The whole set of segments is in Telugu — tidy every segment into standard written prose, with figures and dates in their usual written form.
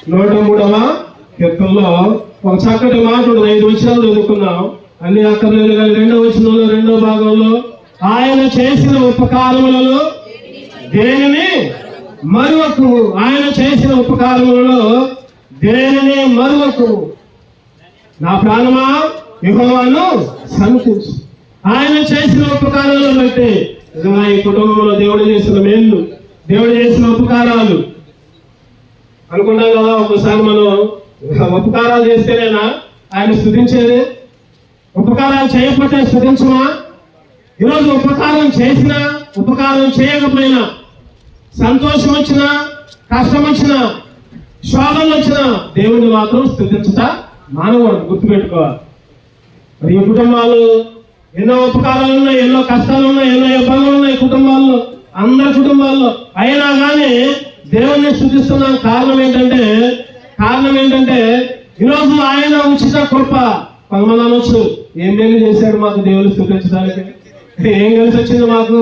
103వ కీర్తనలో ఒక చక్కటి మాట ఉంది. 5 వచనాలు చదువుకున్నాం, అన్ని అక్కర్లేదు కానీ 2వ వచనంలో 2వ భాగంలో ఆయన చేసిన ఉపకారములలో దేనిని మరువకు, ఆయన చేసిన ఉపకారములలో దేనిని మరువకు. నా ప్రాణమా యెహోవాను సన్నుతించు. ఆయన చేసిన ఉపకారాలను బట్టి నిజంగా ఈ కుటుంబంలో దేవుడు చేసిన మేలు, దేవుడు చేసిన ఉపకారాలు అనుకున్నాం కదా. ఒకసారి మనం ఉపకారాలు చేస్తేనేనా ఆయన స్తుతించేది? ఉపకారాలు చేయకపోతే స్తుతించమా? ఈరోజు ఉపకారం చేసినా ఉపకారం చేయకపోయినా, సంతోషం వచ్చినా కష్టం వచ్చినా శోధనలు వచ్చినా దేవుడిని మాత్రం స్తుతించుట మానవుడు. గుర్తుపెట్టుకోవాలి. మరి ఈ కుటుంబాలు ఎన్నో ఉపకారాలు ఉన్నాయి, ఎన్నో కష్టాలు ఉన్నాయి, ఎన్నో ఇబ్బందులు ఉన్నాయి కుటుంబాల్లో, అందరి కుటుంబాల్లో. అయినా కానీ దేవుణ్ణి స్తుతిస్తున్నాం. కారణం ఏంటంటే ఈరోజు ఆయన ఉచిత కృప. కొంతమంది అనొచ్చు, ఏం మేలు చేశాడు మాకు దేవుని స్తుతించడానికి, ఏం కలిసి వచ్చింది మాకు.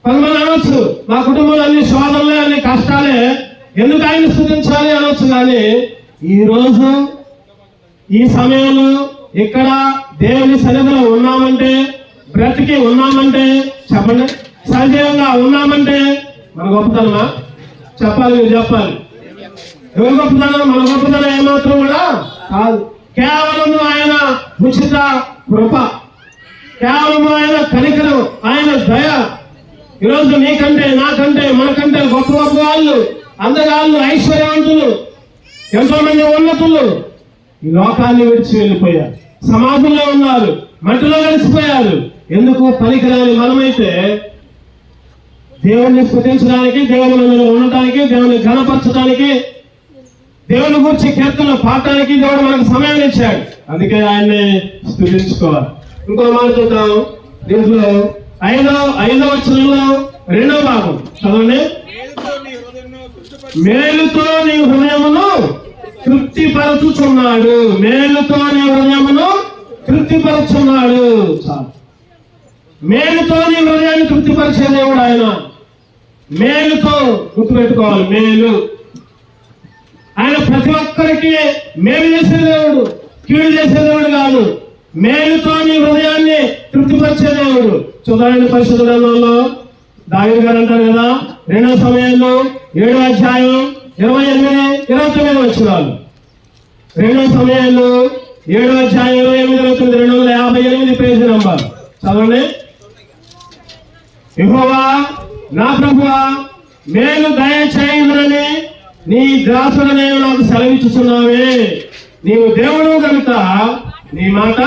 కొంతమంది అనొచ్చు, మా కుటుంబంలో అన్ని శోధనలే, అన్ని కష్టాలే, ఎందుకు ఆయన స్తుతించాలి అనొచ్చు. కానీ ఈరోజు ఈ సమయంలో ఇక్కడ దేవుని సన్నిధిలో ఉన్నామంటే, బ్రతికి ఉన్నామంటే, చెప్పండి, సజీవంగా ఉన్నామంటే మన గొప్పతనమా? చెప్పాలి, మీరు చెప్పాలి. ఎవరి గొప్పతనం? మన గొప్పతనం ఏమాత్రం కూడా కాదు. కేవలం ఆయన ఉచిత కృప, కేవలం ఆయన కనికరం, ఆయన దయ. ఈరోజు నీకంటే నాకంటే మనకంటే గొప్ప గొప్ప వాళ్ళు, అందగాళ్ళు, ఐశ్వర్యవంతులు, ఎంతో మంది ఉన్నతులు ఈ లోకాన్ని విడిచి వెళ్ళిపోయారు, సమాజంలో ఉన్నారు, మట్టిలో కలిసిపోయారు. ఎందుకు? పనికిరాని మనమైతే దేవుణ్ణి స్తుతించడానికి, దేవుని మందిలో ఉండటానికి, దేవుని ఘనపరచడానికి, దేవుని గురించి కీర్తనలు పాడటానికి దేవుడు మనకు సమయాన్ని ఇచ్చాడు. అందుకే ఆయన్ని స్తుతించుకోవాలి. ఇంకో మాట చూద్దాం. దీంట్లో 5వ వచనంలో 2వ భాగం చదవండి. మేలుతో నీ హృదయమును తృప్తిపరచుచున్నాడు. మేలుతో నీ హృదయమును తృప్తిపరచున్నాడు. చాలు. మేలుతో నీ హృదయాన్ని తృప్తిపరిచే దేవుడు ఆయన. మేలుతో గుర్తుపెట్టుకోవాలి. మేలు ఆయన ప్రతి ఒక్కరికి మేలు చేసే దేవుడు, కీడు చేసే దేవుడు కాదు. మేలుతో నీ హృదయాన్ని తృప్తిపరిచే దేవుడు. చూడండి, పరిశుద్ధ గ్రంథంలో దావీదు గారు అంటారు కదా, 2వ సమయంలో 7వ అధ్యాయం 28-29 వచనాలు. 2వ సమయంలో 7వ అధ్యాయం 28-29, 258 పేజీ నంబర్ చదవండి. యెహోవా నా ప్రభువా, మేలు దయచేయుమని నీ దాసుడనే నాకు సెలవిచ్చుచున్నావే. నీవు దేవుడు కనుక నీ మాట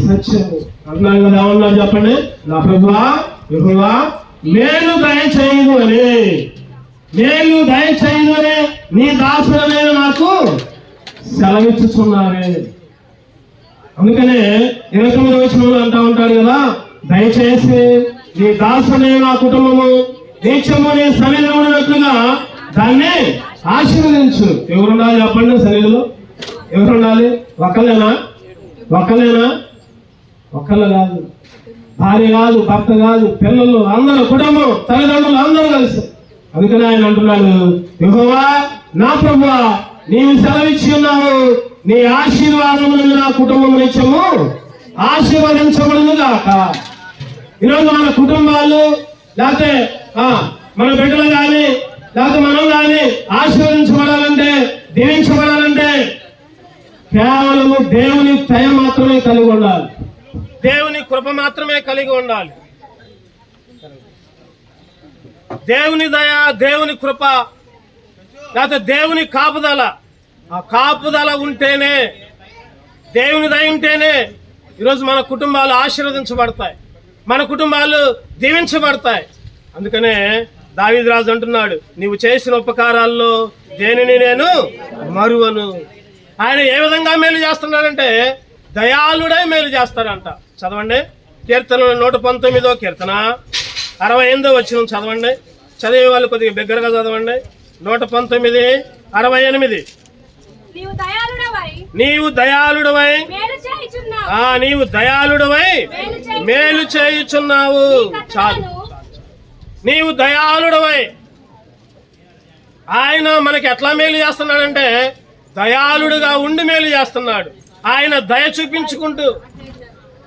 సత్యము అన్నారు కదా. ఏమన్నారు చెప్పండి? నా ప్రభువా యెహోవా మేలు దయచేయుదు అని, మేలు దయచేయుదు అని నీ దాసుడనే నాకు సెలవిచ్చుచున్నావే. అందుకనే 29వ వచనంలో అంటా ఉంటాడు కదా, దయచేసి నీ దాసునే నా కుటుంబము నిత్యము నీ సన్నిధిలో ఉన్నట్లుగా దాన్ని ఆశీర్వదించు. ఎవరుండాలి చెప్పండి సన్నిధిలో? ఎవరుండాలి? ఒక్కలేనా? ఒక్కళ్ళు కాదు, భార్య కాదు, భర్త కాదు, పిల్లలు, అందరూ, కుటుంబం, తల్లిదండ్రులు అందరూ కలిసి. అందుకని ఆయన అంటున్నాడు, యెహోవా నా ప్రభువా, నీవు సెలవిచ్చి ఉన్నావు, నీ ఆశీర్వాదములను నా కుటుంబం నిత్యము ఆశీర్వదించబడును గాక. ఈరోజు మన కుటుంబాలు లేకపోతే మన బిడ్డలు కానీ లేకపోతే మనం కానీ ఆశీర్వదించబడాలంటే, దీవించబడాలంటే కేవలము దేవుని దయ మాత్రమే కలిగి ఉండాలి, దేవుని కృప మాత్రమే కలిగి ఉండాలి. దేవుని దయ, దేవుని కృప, లేకపోతే దేవుని కాపుదల, ఆ కాపుదల ఉంటేనే, దేవుని దయ ఉంటేనే ఈరోజు మన కుటుంబాలు ఆశీర్వదించబడతాయి, మన కుటుంబాలు దీవించబడతాయి. అందుకనే దావీదు రాజు అంటున్నాడు, నీవు చేసిన ఉపకారాల్లో దేనిని నేను మరువను. ఆయన ఏ విధంగా మేలు చేస్తున్నాడంటే దయాళుడై మేలు చేస్తాడంట. చదవండి, కీర్తనలు 119వ కీర్తన 68వ వచనం చదవండి. చదివే వాళ్ళు కొద్దిగా బిగ్గరగా చదవండి. 119:68. నీవు దయాళుడవై మేలు చేయుచున్నావు. చాలు, నీవు దయాళుడవై ఆయన మనకి ఎట్లా మేలు చేస్తున్నాడంటే దయాళుడుగా ఉండి మేలు చేస్తున్నాడు. ఆయన దయ చూపించుకుంటూ,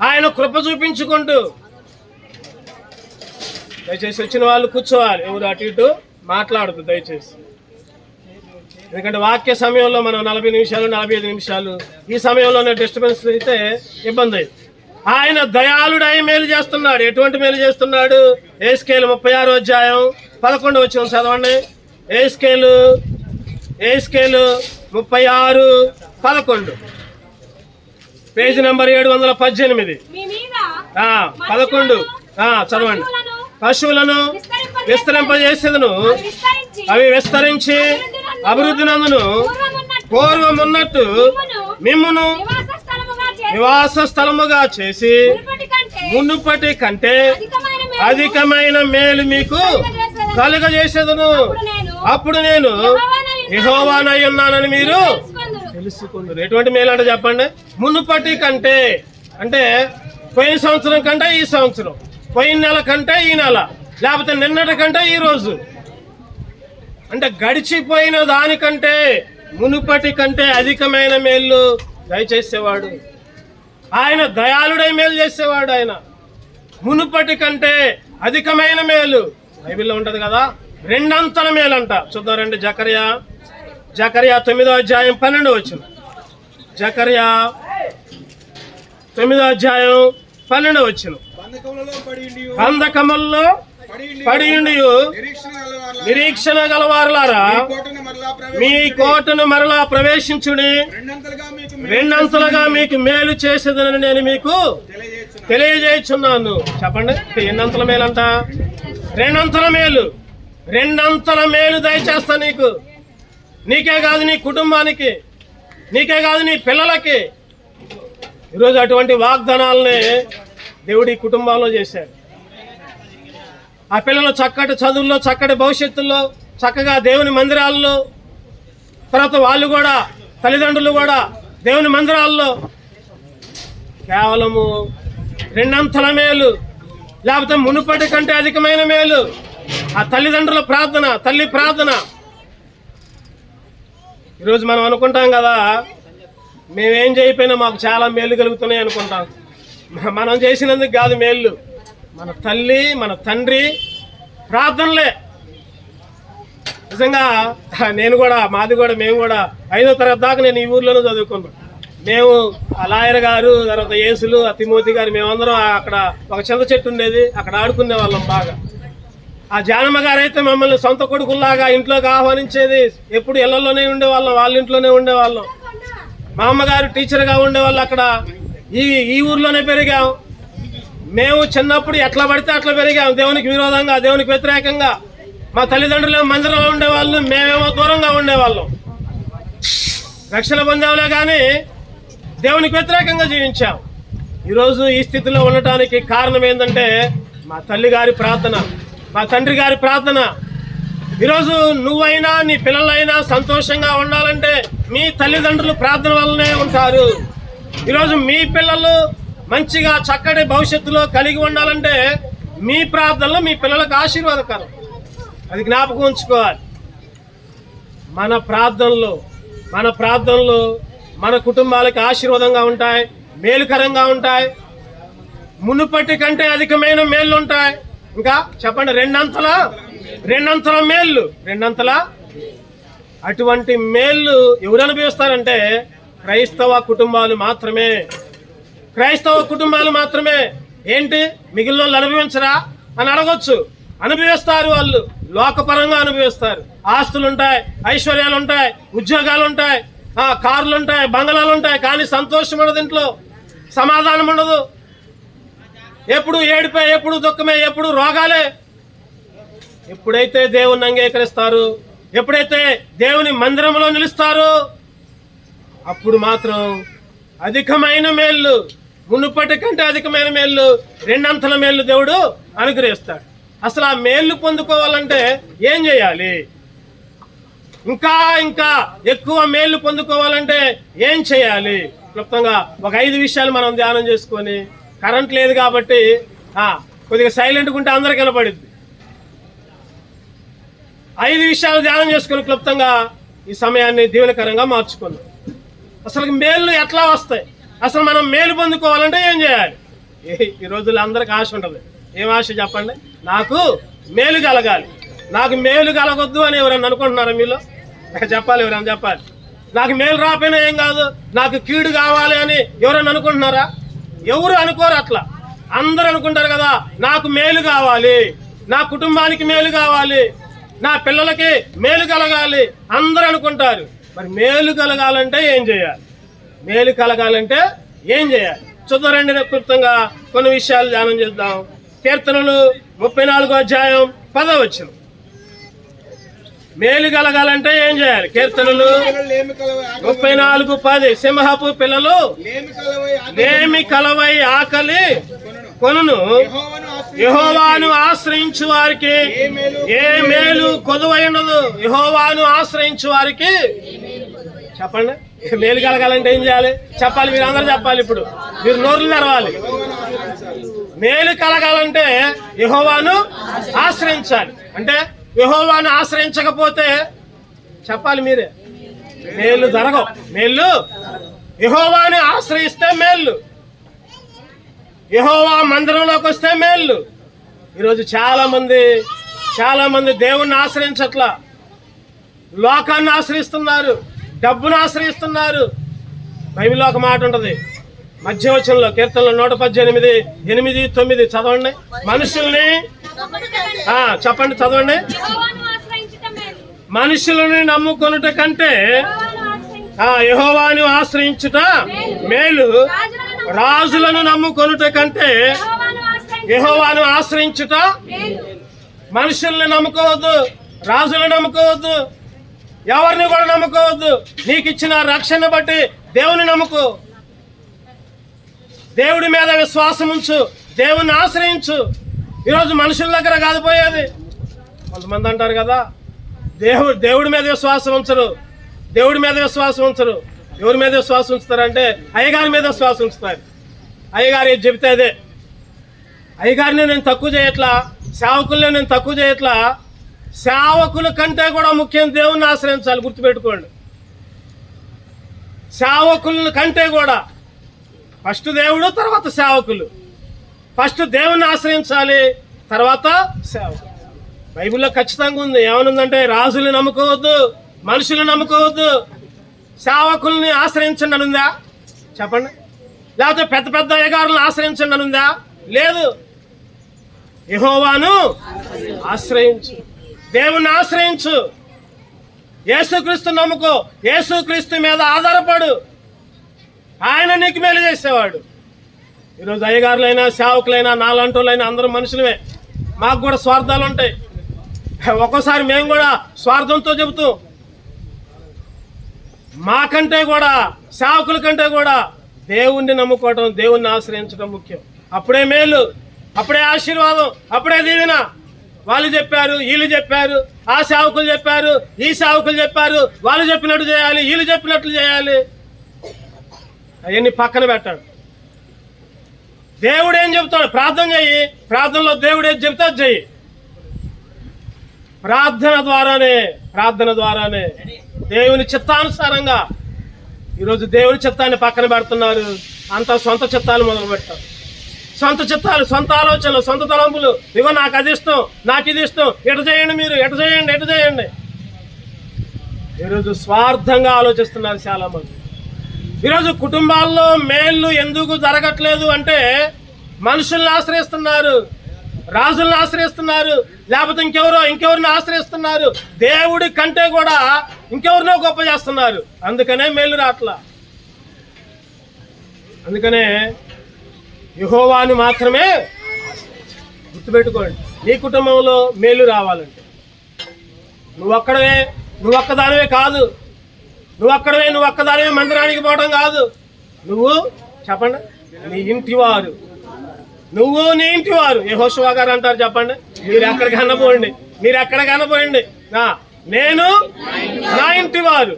ఆయన కృప చూపించుకుంటూ. దయచేసి వచ్చిన వాళ్ళు కూర్చోవాలి, ఎవరు అటు ఇటు మాట్లాడదు దయచేసి. ఎందుకంటే వాక్య సమయంలో మనం 40 నిమిషాలు 45 నిమిషాలు ఈ సమయంలోనే డిస్టర్బెన్స్ అయితే ఇబ్బంది అయింది. ఆయన దయాళుడై మేలు చేస్తున్నాడు. ఎటువంటి మేలు చేస్తున్నాడు? ఏస్కేలు 36వ అధ్యాయం 11 వచనం చదవండి. ఏస్కేలు 36:11 పేజీ నెంబర్ 718 11 చదవండి. పశువులను విస్తరింపజేసేదను, అవి విస్తరించి అభివృద్ధి నందును, పూర్వమున్నట్టు మిమ్మును నివాస స్థలముగా చేసి మునుపటి కంటే అధికమైన మేలు మీకు కలుగజేసేదను. అప్పుడు నేను యెహోవానై ఉన్నానని మీరు తెలుసుకుంటారు. ఎటువంటి మేలు అంటే చెప్పండి. మునుపటి కంటే అంటే పోయిన సంవత్సరం కంటే ఈ సంవత్సరం, పోయిన నెల కంటే ఈ నెల, లేకపోతే నిన్నటి కంటే ఈ రోజు. అంటే గడిచిపోయిన దానికంటే మునుపటి కంటే అధికమైన మేలు దయచేసేవాడు. ఆయన దయాళుడై మేలు చేసేవాడు. ఆయన మునుపటి కంటే అధికమైన మేలు బైబిల్లో ఉంటది కదా, రెండంతల మేలు అంట. చూద్దాం రండి. జకర్యా 9వ అధ్యాయం 12 వచనం. జకర్యా 9వ అధ్యాయం 12 వచనం. బంధకముల్లో పడియుండి నిరీక్షణ గలవారులారా, మీ కోటను మరలా ప్రవేశించుడి, రెండంతలుగా మీకు మేలు చేసేదని నేను మీకు తెలియజేస్తున్నాను. చెప్పండి, ఎన్నంతల మేలంట? రెండంతల మేలు. రెండంతల మేలు దయచేస్తా నీకు. నీకే కాదు, నీ కుటుంబానికి, నీకే కాదు, నీ పిల్లలకి. ఈరోజు అటువంటి వాగ్దానాలనే దేవుడి కుటుంబాల్లో చేశాడు. ఆ పిల్లలు చక్కటి చదువుల్లో, చక్కటి భవిష్యత్తుల్లో, చక్కగా దేవుని మందిరాల్లో, తర్వాత వాళ్ళు కూడా తల్లిదండ్రులు కూడా దేవుని మందిరాల్లో కేవలము రెండంతల మేలు, లేకపోతే మునుపటి కంటే అధికమైన మేలు. ఆ తల్లిదండ్రుల ప్రార్థన, తల్లి ప్రార్థన. ఈరోజు మనం అనుకుంటాం కదా, మేమేం చేయకపోయినా మాకు చాలా మేలు కలుగుతున్నాయి అనుకుంటాం. మనం చేసినందుకు కాదు మేలు, మన తల్లి మన తండ్రి ప్రార్థనలే. నిజంగా నేను కూడా, మేము కూడా 5వ తరగతి దాకా నేను ఈ ఊర్లోనే చదువుకున్నాం. మేము ఆ లాయర్ గారు, తర్వాత యేసులు, ఆ తిమోతి గారు, మేమందరం అక్కడ ఒక చింత చెట్టు ఉండేది, అక్కడ ఆడుకునే వాళ్ళం బాగా. ఆ జానమ్మ గారు అయితే మమ్మల్ని సొంత కొడుకుల్లాగా ఇంట్లోకి ఆహ్వానించేది. ఎప్పుడు ఇళ్లలోనే ఉండేవాళ్ళం, వాళ్ళ ఇంట్లోనే ఉండేవాళ్ళం. మా అమ్మగారు టీచర్గా ఉండేవాళ్ళు అక్కడ. ఈ ఊర్లోనే పెరిగాం. మేము చిన్నప్పుడు ఎట్లా పడితే అట్లా పెరిగాం, దేవునికి విరోధంగా, దేవునికి వ్యతిరేకంగా. మా తల్లిదండ్రులు మందిరంలో ఉండేవాళ్ళు, మేమేమో దూరంగా ఉండేవాళ్ళం. రక్షణ పొందాంలే కానీ దేవునికి వ్యతిరేకంగా జీవించాం. ఈరోజు ఈ స్థితిలో ఉండటానికి కారణం ఏంటంటే మా తల్లి గారి ప్రార్థన, మా తండ్రి గారి ప్రార్థన. ఈరోజు నువ్వైనా నీ పిల్లలైనా సంతోషంగా ఉండాలంటే మీ తల్లిదండ్రులు ప్రార్థన వల్లనే ఉంటారు. ఈరోజు మీ పిల్లలు మంచిగా చక్కటి భవిష్యత్తులో కలిగి ఉండాలంటే మీ ప్రార్థనలు మీ పిల్లలకు ఆశీర్వాదకరం. అది జ్ఞాపకం ఉంచుకోవాలి. మన ప్రార్థనలు మన కుటుంబాలకు ఆశీర్వాదంగా ఉంటాయి, మేలుకరంగా ఉంటాయి. మునుపటి కంటే అధికమైన మేళ్ళు ఉంటాయి. ఇంకా చెప్పండి, రెండంతల మేళ్ళు, రెండంతల. అటువంటి మేళ్ళు ఎవరు అనుభవిస్తారంటే క్రైస్తవ కుటుంబాలు మాత్రమే. క్రైస్తవ కుటుంబాలు మాత్రమే. ఏంటి, మిగిలిన వాళ్ళు అనుభవించరా అని అడగొచ్చు. అనుభవిస్తారు. వాళ్ళు లోకపరంగా అనుభవిస్తారు. ఆస్తులుంటాయి, ఐశ్వర్యాలుంటాయి, ఉద్యోగాలుంటాయి, కార్లుంటాయి, బంగళాలుంటాయి, కానీ సంతోషం ఉండదు, ఇంట్లో సమాధానం ఉండదు. ఎప్పుడు ఏడిపే, ఎప్పుడు దుఃఖమే, ఎప్పుడు రోగాలే. ఎప్పుడైతే దేవుణ్ణి అంగీకరిస్తారు, ఎప్పుడైతే దేవుని మందిరంలో నిలుస్తారో అప్పుడు మాత్రం అధికమైన మేళ్ళు, మునుపటి కంటే అధికమైన మేళ్ళు, రెండంతల మేళ్ళు దేవుడు అనుగ్రహిస్తాడు. అసలు ఆ మేళ్ళు పొందుకోవాలంటే ఏం చేయాలి? ఇంకా ఎక్కువ మేళ్ళు పొందుకోవాలంటే ఏం చేయాలి? క్లుప్తంగా ఒక 5 విషయాలు మనం ధ్యానం చేసుకొని, కరెంట్ లేదు కాబట్టి కొద్దిగా సైలెంట్గా ఉంటే అందరికి వినపడుద్ది. 5 విషయాలు ధ్యానం చేసుకుని క్లుప్తంగా ఈ సమయాన్ని దీవెనకరంగా మార్చుకుందాం. అసలు మేలు ఎట్లా వస్తాయి, అసలు మనం మేలు పొందుకోవాలంటే ఏం చేయాలి? ఈ రోజుల్లో అందరికి ఆశ ఉంటుంది. ఏం ఆశ చెప్పండి? నాకు మేలు కలగాలి. నాకు మేలు కలగొద్దు అని ఎవరన్నా అనుకుంటున్నారా మీలో? చెప్పాలి, ఎవరైనా చెప్పాలి. నాకు మేలు రాపోయినా ఏం కాదు, నాకు కీడు కావాలి అని ఎవరైనా అనుకుంటున్నారా? ఎవరు అనుకోరు అట్లా. అందరూ అనుకుంటారు కదా, నాకు మేలు కావాలి, నా కుటుంబానికి మేలు కావాలి, నా పిల్లలకి మేలు కలగాలి, అందరూ అనుకుంటారు. మరి మేలు కలగాలంటే ఏం చేయాలి? మేలు కలగాలంటే ఏం చేయాలి? చూద్దాం రండి, క్లుప్తంగా కొన్ని విషయాలు ధ్యానం చేద్దాం. కీర్తనలు 34వ అధ్యాయం 10వ వచనం. మేలు కలగాలంటే ఏం చేయాలి? కీర్తనలు 34:10. సింహపు పిల్లలు లేమి కలవై ఆకలి కొనును, యెహోవాను ఆశ్రయించు వారికి ఏ మేలు కొదువై ఉండదు. యెహోవాను ఆశ్రయించు వారికి చెప్పండి, మేలు కలగాలంటే ఏం చేయాలి? చెప్పాలి, మీరు అందరూ చెప్పాలి. ఇప్పుడు మీరు నోర్లు తెరవాలి. మేలు కలగాలంటే యెహోవాను ఆశ్రయించాలి. అంటే యెహోవాను ఆశ్రయించకపోతే చెప్పాలి మీరే, మేలు జరగవు. మేలు యెహోవాను ఆశ్రయిస్తే మేలు, యెహోవా మందిరంలోకి వస్తే మేలు. ఈరోజు చాలా మంది దేవుణ్ణి ఆశ్రయించట్లా, లోకాన్ని ఆశ్రయిస్తున్నారు, డబ్బును ఆశ్రయిస్తున్నారు. బైబిల్లో ఒక మాట ఉంటుంది, మధ్యవచనంలో కీర్తనలో 118, 8, 9 చదవండి. మనుషుల్ని చెప్పండి, చదవండి. మనుషులని నమ్ముకొనుట కంటే యెహోవాను ఆశ్రయించుట మేలు, రాజులను నమ్ముకొనుట కంటే యెహోవాను ఆశ్రయించుట. మనుషుల్ని నమ్ముకోవద్దు, రాజులను నమ్ముకోవద్దు, ఎవరిని కూడా నమ్ముకోవద్దు. నీకు ఇచ్చిన రక్షణ బట్టి దేవుని నమ్ముకో, దేవుడి మీద విశ్వాసం ఉంచు, దేవుని ఆశ్రయించు. ఈరోజు మనుషుల దగ్గర కాదు పోయేది. కొంతమంది అంటారు కదా, దేవుడి మీద విశ్వాసం ఉంచరు, దేవుడి మీద విశ్వాసం ఉంచరు. ఎవరి మీద విశ్వాసం ఉంచుతారంటే అయ్యగారి మీద విశ్వాసం ఉంచుతారు. అయ్యగారు ఏది చెబితే అదే. అయ్యగారిని నేను తక్కువ చేయట్లా, సేవకుల్ని నేను తక్కువ చేయట్లా. సేవకుల కంటే కూడా ముఖ్యం దేవుణ్ణి ఆశ్రయించాలి, గుర్తుపెట్టుకోండి. సేవకుల కంటే కూడా ఫస్ట్ దేవుడు, తర్వాత సేవకులు. ఫస్ట్ దేవుణ్ణి ఆశ్రయించాలి, తర్వాత సేవకులు. బైబిల్లో ఖచ్చితంగా ఉంది. ఏమనుందంటే రాజుల్ని నమ్ముకోవద్దు, మనుషులు నమ్ముకోవద్దు, సేవకుల్ని ఆశ్రయించండి అనుందా? చెప్పండి. లేకపోతే పెద్ద పెద్ద అయ్యగారులను ఆశ్రయించండి అనుందా? లేదు. యెహోవాను ఆశ్రయించు, దేవుణ్ణి ఆశ్రయించు, యేసుక్రీస్తు నమ్ముకో, యేసుక్రీస్తు మీద ఆధారపడు, ఆయన నీకు మేలు చేసేవాడు. ఈరోజు అయ్యగారులైనా సేవకులైనా నాలంటోళ్ళైనా అందరూ మనుషులమే. మాకు కూడా స్వార్థాలు ఉంటాయి. ఒక్కోసారి మేము కూడా స్వార్థంతో చెబుతాం. మాకంటే కూడా సేవకుల కంటే కూడా దేవుణ్ణి నమ్ముకోవటం, దేవుణ్ణి ఆశ్రయించడం ముఖ్యం. అప్పుడే మేలు, అప్పుడే ఆశీర్వాదం, అప్పుడే దీవెన. వాళ్ళు చెప్పారు, వీళ్ళు చెప్పారు, ఆ సేవకులు చెప్పారు, ఈ సేవకులు చెప్పారు, వాళ్ళు చెప్పినట్టు చేయాలి, వీళ్ళు చెప్పినట్లు చేయాలి. అవన్నీ పక్కన పెట్టాడు. దేవుడు ఏం చెబుతాడు? ప్రార్థన చెయ్యి, ప్రార్థనలో దేవుడు ఏం చెబుతా చెయ్యి. ప్రార్థన ద్వారానే దేవుని చిత్తానుసారంగా. ఈరోజు దేవుని చిత్తాన్ని పక్కన పెడుతున్నారు, అంతా సొంత చిత్తాలు మొదలు పెట్టారు. సొంత చిత్తాలు, సొంత ఆలోచనలు, సొంత తలంపులు. ఇగో నాకు అది ఇష్టం, నాకు ఇది ఇష్టం, ఎటు చేయండి, మీరు ఎటు చేయండి. ఈరోజు స్వార్థంగా ఆలోచిస్తున్నారు చాలా మంది. ఈరోజు కుటుంబాల్లో మేళ్ళు ఎందుకు జరగట్లేదు అంటే మనుషుల్ని ఆశ్రయిస్తున్నారు, రాజుల్ని ఆశ్రయిస్తున్నారు, లేకపోతే ఇంకెవరిని ఆశ్రయిస్తున్నారు. దేవుడి కంటే కూడా ఇంకెవరినో గొప్ప చేస్తున్నారు. అందుకనే మేలు రాట్లా. అందుకనే యెహోవాను మాత్రమే గుర్తుపెట్టుకోండి. నీ కుటుంబంలో మేలు రావాలంటే నువ్వు ఒక్కదానివే కాదు, నువ్వు ఒక్కదానివే మందిరానికి పోవడం కాదు. నువ్వు చెప్పండి, నీ ఇంటి వారు, నువ్వు నీ ఇంటి వారు. యెహోషువ గారు అంటారు, చెప్పండి, మీరు ఎక్కడికైనా పోయండి, నేను నా ఇంటి వారు.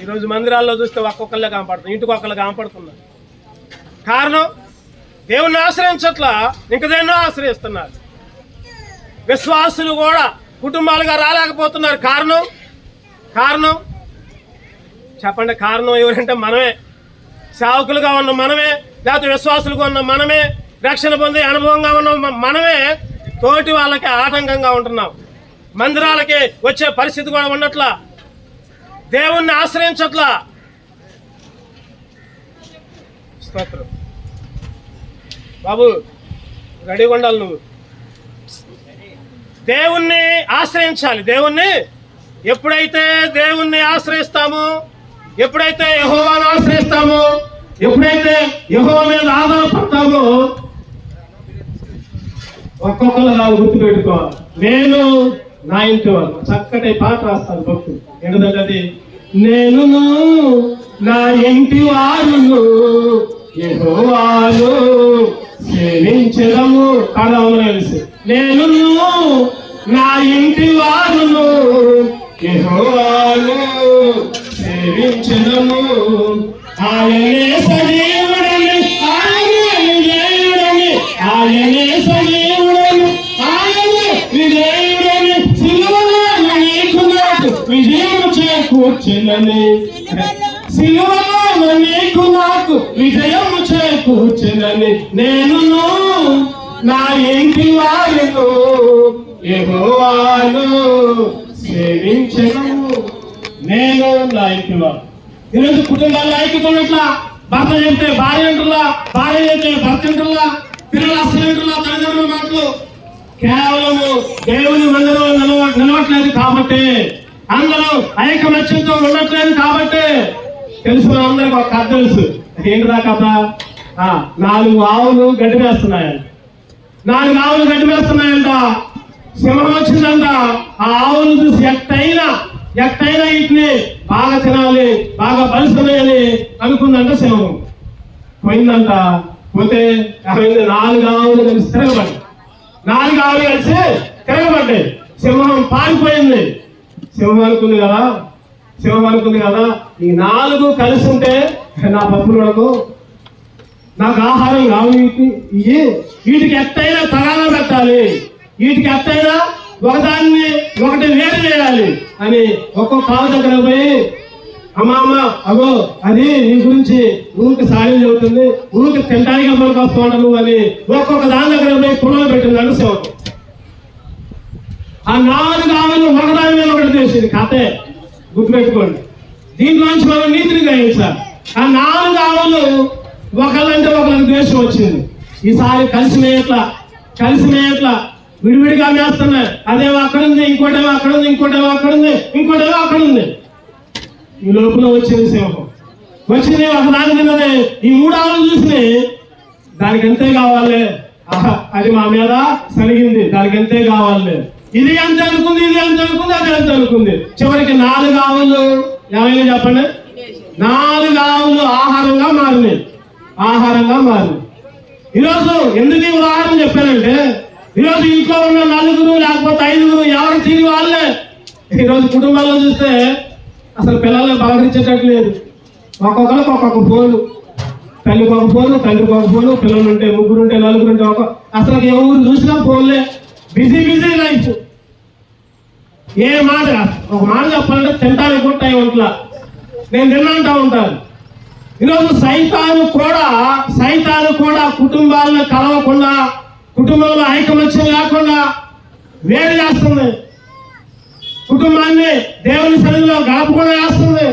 ఈరోజు మందిరాల్లో చూస్తే ఒక్కొక్కళ్ళే కనపడుతుంది, ఇంటికి ఒక్కళ్ళు కనపడుతున్నారు. కారణం దేవుణ్ణి ఆశ్రయించట్లా, ఇంక దేన్నో ఆశ్రయిస్తున్నారు. విశ్వాసులు కూడా కుటుంబాలుగా రాలేకపోతున్నారు. కారణం చెప్పండి. కారణం ఎవరంటే మనమే. సేవకులుగా ఉన్న మనమే, లేకపోతే విశ్వాసులుగా ఉన్న మనమే, రక్షణ పొందే అనుభవంగా ఉన్న మనమే తోటి వాళ్ళకి ఆటంకంగా ఉంటున్నాం. మందిరాలకి వచ్చే పరిస్థితి కూడా ఉండట్లా, దేవుణ్ణి ఆశ్రయించట్లా. స్తోత్రం బాబు, రెడీగా ఉండాలి. నువ్వు దేవుణ్ణి ఆశ్రయించాలి. దేవుణ్ణి ఎప్పుడైతే దేవుణ్ణి ఆశ్రయిస్తామో, ఎప్పుడైతే యెహోవాను ఆశ్రయిస్తామో, ఎప్పుడైతే యెహోవా మీద ఆధారపడతామో, ఒక్కొక్కరు గుర్తుపెట్టుకోవాలి. నేను నా ఇంటి వాళ్ళు చక్కటి పాట రాస్తాను భక్తులు. ఎందుకంటే నేను నా ఇంటి వారును యెహోవాను సేవించడము కడవలసి. నేను నా ఇంటి వారును యెహోవాను సేవించడము. ఆయనే సజీవుడని, ఆయనే విజయుడని, ఆయనే సజీవుడని, ఆయనే విజయుడని, సిలువలో నీకు నాకు విజయం చేకూర్చెనని, సిలువలో నీకు నాకు విజయం చేకూర్చెనని, నేను నా ఇంటి వారును యెహోవాను సేవించెదను. నేను నా ఇంటి వారు. ఈరోజు కుటుంబాల్లో ఐక్యత ఉన్నట్లా, భర్త చెప్తే భార్య అంటున్నా, భార్య చెప్తే భర్త అంటున్నా, పిల్లలు అసలు అంటున్నా, తల్లిదండ్రుల మాటలు కేవలము దేవుని మందిరంలో నిలవట్లేదు కాబట్టి, అందరూ ఐకమత్యంతో ఉండట్లేదు కాబట్టి. తెలుసు, అందరికి ఒక కథ తెలుసు. ఏంటిదా కథ? 4 ఆవులు గడ్డి వేస్తున్నాయంట. 4 ఆవులు గడ్డి వేస్తున్నాయంట. సింహం వచ్చిందంట. ఆ ఆవులు చూసి ఎట్టయినా వీటిని బాగా తినాలి, బాగా బలిస్తున్నాయని అనుకుందంట. సింహం పోయిందంట. పోతే 4 ఆవులు కలిసి తిరగబడ్డాయి. 4 ఆవులు కలిసి తిరగబడ్డాయి. సింహం పారిపోయింది. సింహం అనుకుంది కదా, ఈ 4 కలిసి ఉంటే నా పప్పులకు నాకు ఆహారం కావాలి, వీటికి ఎత్తైనా తగాదా పెట్టాలి, వీటికి ఎత్తైనా ఒకటి వేరు చేయాలి అని ఒక్కొక్క కావు దగ్గర పోయి, అమ్మ అగో అది నీ గురించి ఊరికి సాయం చెబుతుంది, ఊరికి తినడానికి అమ్మకి వస్తూ ఉంటాను అని ఒక్కొక్క దాని దగ్గర పోయి పుల్లలు పెట్టిందంటే సేవకు. ఆ 4 ఆవులు ఒకదాని మీద ఒకటి చేసింది. కథే గుర్తుపెట్టుకోండి. దీంట్లోంచి మనం నీతిని గ్రహించాలి. ఆ 4 ఆవులు ఒకళ్ళంటే ఒకళ్ళకి ద్వేషం వచ్చింది. ఈసారి కలిసి మేయట్లా విడివిడిగా మేస్తున్నాయి. అదేమో అక్కడుంది, ఇంకోటేమో అక్కడుంది, ఇంకోటేమో అక్కడుంది. ఈ లోపల వచ్చింది సింహం. వచ్చింది ఒక దాని తిన్నది. ఈ 3 ఆవులు చూసి దానికి ఎంతే కావాలి, అది మా మీద సరిగింది, దానికి ఎంతే కావాలి, ఇది ఎంత అనుకుంది, అది ఎంత అనుకుంది. చివరికి 4 ఆవులు ఏమైనా చెప్పండి, 4 ఆవులు ఆహారంగా మారినాయి. ఈరోజు ఎందుకు ఈ ఉదాహరణ చెప్పానంటే, ఈరోజు ఇంట్లో ఉన్న 4 లేకపోతే 5 ఎవరు తిరిగి వాళ్ళే. ఈరోజు కుటుంబాల్లో చూస్తే అసలు పిల్లల్ని బలరించేటట్లేదు. ఒక్కొక్కరికి ఒక్కొక్క ఫోను, తల్లికి ఒక ఫోను, తండ్రికి ఒక ఫోను, పిల్లలు ఉంటే 3 ఉంటే 4 ఉంటే అసలు ఎవరు చూసినా ఫోన్లే. Busy life. ఒక మాట చెప్పాలంటే తింటానికి కూడా టైం ఉంట్లా, నేను తిన్నంటా ఉంటాను. ఈరోజు సైతాను కూడా కుటుంబాలను కలవకుండా, కుటుంబంలో ఐకమత్యం లేకుండా వేరు చేస్తుంది. కుటుంబాన్ని దేవుని సన్నిధిలో గడపకుండా చేస్తుంది.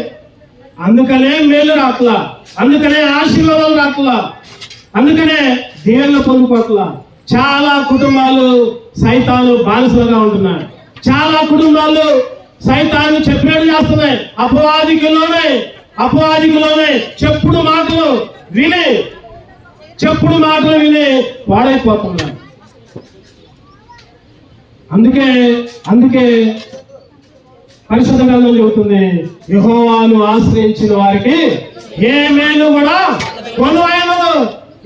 అందుకనే మేలు రాట్లా, అందుకనే ఆశీర్వాదాలు రాట్లా, అందుకనే దేవుళ్ళు పొందుకోట్లా. చాలా కుటుంబాలు సైతాను బానిసలుగా ఉంటున్నాయి. చాలా కుటుంబాలు సైతాను చెప్పినట్టు చేస్తున్నాయి. అపవాదికులోనే చెప్పుడు మాటలు విని పాడైపోతున్నారు. అందుకే పరిశుద్ధ గ్రంథం చెబుతుంది, యెహోవాను ఆశ్రయించిన వారికి ఏ మేలు కూడా కొనువైనదు.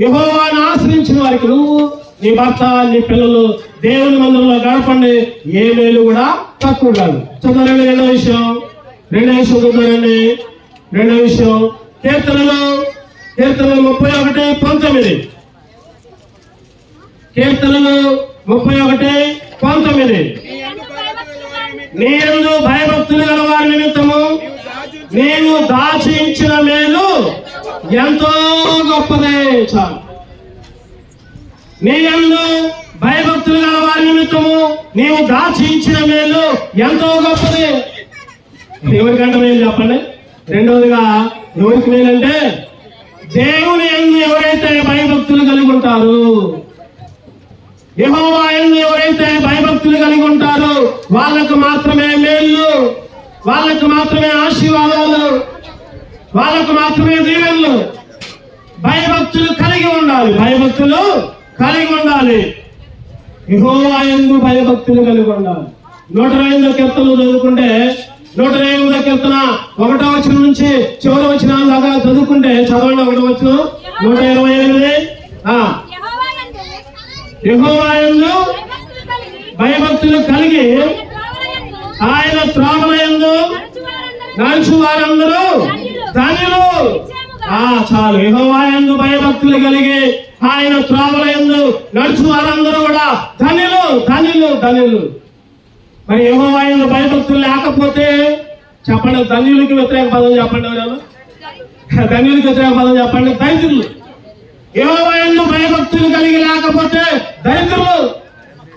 యెహోవాను ఆశ్రయించిన వారికి, నువ్వు, నీ భర్త, నీ పిల్లలు దేవుని మందిరంలో గడపండి, ఏ మేలు కూడా తక్కువ కాదు. చదవండి. రెండో విషయం చూద్దారండి. రెండో విషయం కీర్తనలు 31:19. కీర్తనలు 31:19. నీ యందు భయభక్తులు గల వారి నిమిత్తము నీవు దాచించిన మేలు ఎంతో గొప్పదే. చాలు. నీ యందు భయభక్తులు గల వారి నిమిత్తము నీవు దాచించిన మేలు ఎంతో గొప్పది. ఎవరికంటే మేలు చెప్పండి. రెండవదిగా ఎవరికి మేలంటే దేవుని యందు ఎవరైతే భయభక్తులు కలిగి ఉంటారు, యెహోవా యందు ఎవరైతే భయభక్తులు కలిగి ఉంటారో వాళ్ళకు మాత్రమే మేలు, వాళ్ళకు మాత్రమే ఆశీర్వాదాలు, వాళ్ళకు మాత్రమే దీవెనలు. భయభక్తులు కలిగి ఉండాలి, భయభక్తులు కలిగి ఉండాలి. యెహోవా యందు భయభక్తులు కలిగి ఉండాలి. 128వ కీర్తనలు చదువుకుంటే 128వ కీర్తన 1వ వచనం నుంచి చివరి వచనాల దాకా చదువుకుంటే చదవండి. 1వ వచనం 128. యెహోవా యందు భయభక్తులు కలిగి ఆయన త్రోవల యందు నడుచు వారందరూ ధన్యులు. చాలు. యెహోవా యందు భయభక్తులు కలిగి ఆయన త్రోవల యందు నడుచు వారందరూ కూడా ధన్యులు, ధన్యులు, ధన్యులు. మరి యెహోవా యందు భయభక్తులు లేకపోతే చెప్పండి, ధన్యులకి వ్యతిరేక పదం చెప్పండి. ఎవరైనా ధన్యులకి వ్యతిరేక పదం చెప్పండి. దరిద్రులు. యెహోవా యందు భయభక్తులు కలిగి లేకపోతే దరిద్రులు.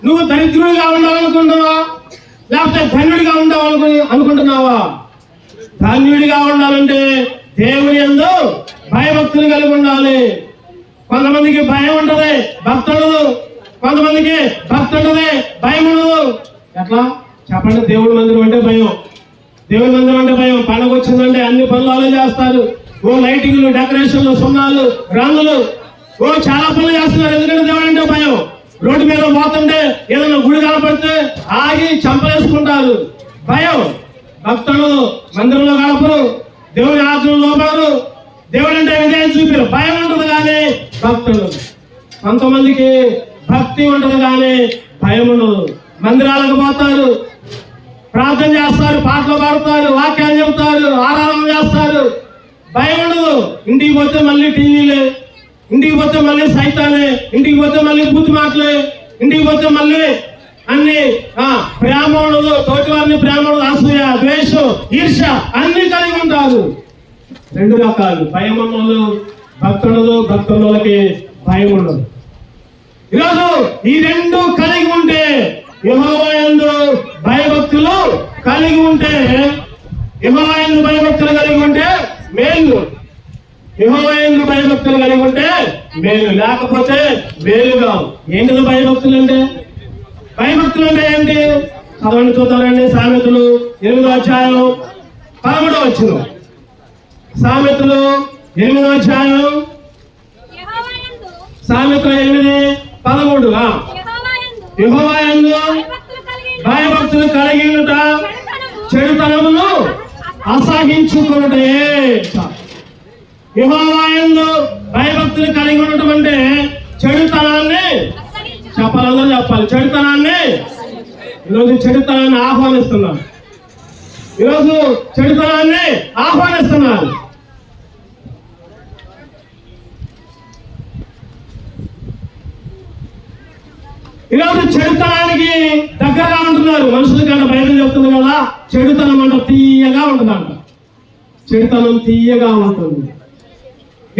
నువ్వు దరిద్రుడిగా ఉండాలనుకుంటున్నావా లేకపోతే ధన్యుడిగా అనుకుంటున్నావా? ధన్యుడిగా ఉండాలంటే దేవుని యందు భయభక్తులు కలిగి ఉండాలి. కొంతమందికి భయం ఉంటది, భక్తి ఉండదు. కొంతమందికి భక్తి ఉంటది, భయం ఉండదు. ఎట్లా చెప్పండి? దేవుడి మందిరం అంటే భయం, దేవుడి మందిరం అంటే భయం. పండుగ వచ్చిందంటే అన్ని పనులు అలా చేస్తారు. లైటింగ్లు, డెకరేషన్లు, సున్నాలు, రంగులు, చాలా పనులు చేస్తున్నారు. ఎందుకంటే దేవుడు అంటే భయం. రోడ్డు మీద పోతుంటే ఏదైనా గుడి కనపడితే ఆగి చంపలేసుకుంటారు. భయం. భక్తులు మందిరంలో గడపరు, దేవుని ఆజ్ఞలు లోపడరు, దేవుడు అంటే విజయం చూపారు. భయం ఉంటుంది కానీ భక్తులు. కొంతమందికి భక్తి ఉంటుంది కానీ భయం ఉండదు. మందిరాలకు పోతారు, ప్రార్థన చేస్తారు, పాటలు పాడతారు, వాక్యాలు చెబుతారు, ఆరాధన చేస్తారు, భయం ఉండదు. ఇంటికి పోతే మళ్ళీ టీవీలే, ఇంటికి పోతే మళ్ళీ సైతానే, ఇంటికి పోతే మళ్ళీ బుద్ధి మాటలే, ఇంటికి పోతే మళ్ళీ అన్ని ప్రేమ ఉండదు, తోటి వారిని ప్రేమ ఉండదు, అసూయ, ద్వేషం, ఈర్ష అన్ని కలిగి ఉంటారు. రెండు రకాలు. భయం ఉన్నోళ్ళు భక్తులు, భక్తులకి భయం ఉండదు. ఈరోజు ఈ రెండు కలిగి ఉంటే, యెహోవా యందు భయభక్తులు కలిగి ఉంటే, యెహోవా యందు భయభక్తులు కలిగి ఉంటే మేలు. యెహోవా యందు భయభక్తులు కలిగి ఉంటే మేలు, లేకపోతే మేలుగా. ఏంటిది భయభక్తులు అంటే? భయభక్తులు అంటే ఏంటి? చదవండి, చూద్దామండి. సామెతలు 8వ అధ్యాయం 11వ వచనం. సామెతలు 8వ అధ్యాయం, సామెతలు 8:13. యెహోవా యందు భయభక్తులు కలిగి ఉంట చెడుతనమును అసహించుకొనుటే. యెహోవా యందు భయభక్తులు కలిగి ఉండటం అంటే చెడుతనాన్ని చెప్పాలందరూ చెప్పాలి. చెడుతనాన్ని ఈరోజు చెడుతనాన్ని ఆహ్వానిస్తున్నాను. ఈరోజు చెడుతనాన్ని ఆహ్వానిస్తున్నాను. ఈరోజు చెడుతనానికి దగ్గరగా ఉంటున్నారు మనుషుల కన్నా. బైబిల్ చెప్తుంది కదా, చెడుతనం అంటే తీయగా ఉంటుందంట. చెడుతనం తీయగా ఉంటుంది.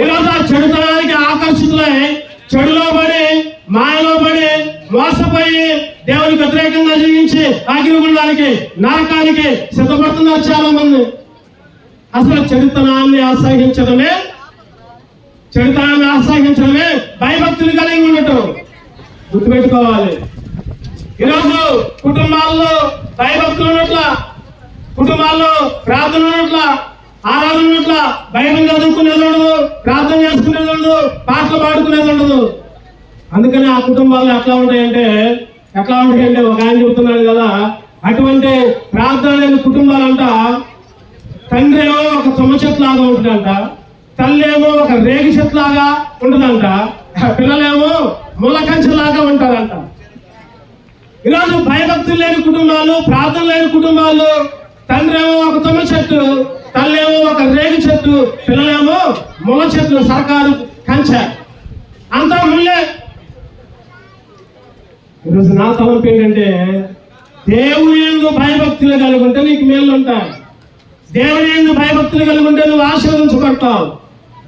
ఈరోజు ఆ చెడుతనానికి ఆకర్షితులై చెడులో పడి, మాయలో పడి, మోసపోయి దేవునికి వ్యతిరేకంగా జీవించి అగ్నిగుండానికి, నరకానికి సిద్ధపడుతున్నారు చాలా మంది. అసలు చెడుతనాన్ని ఆశ్రయించడమే భయభక్తులు కలిగి ఉండటం. గుర్తుపెట్టుకోవాలి. ఈరోజు కుటుంబాల్లో భయభక్తులు ఉన్నట్ల, కుటుంబాల్లో ప్రార్థన ఉన్నట్ల, ఆరాధన ఉన్నట్ల, బైబిల్ చదువుకునేది ఉండదు, ప్రార్థన చేసుకునేది ఉండదు, పాటలు పాడుకునేది ఉండదు. అందుకని ఆ కుటుంబాలు ఎట్లా ఉంటాయంటే ఒక ఆయన చెబుతున్నాడు కదా, అటువంటి ప్రార్థన లేని కుటుంబాలంట తండ్రి ఏమో ఒక తుమ్మ చెట్టు లాగా ఉంటుందంట, తల్లి ఏమో ఒక రేగి చెట్టు లాగా ఉంటుందంట, పిల్లలేమో ముళ్ళ కంచెలాగా ఉంటారంట. ఈరోజు భయభక్తులు లేని కుటుంబాలు, ప్రార్థన లేని కుటుంబాలు, తండ్రి ఏమో ఒక తుమ్మ చెట్టు, తల్లి ఏమో ఒక రేగి చెట్టు, పిల్లలేమో ముళ్ళ చెట్లు, సర్కారు కంచె, అంతా ముళ్ళే. ఈరోజు నా తలంపు ఏంటంటే దేవుని యందు భయభక్తులు కలిగి ఉంటే నీకు మేలు ఉంటాయి. దేవుని యందు భయభక్తులు కలిగి ఉంటే నువ్వు ఆశీర్వదించబడతావు.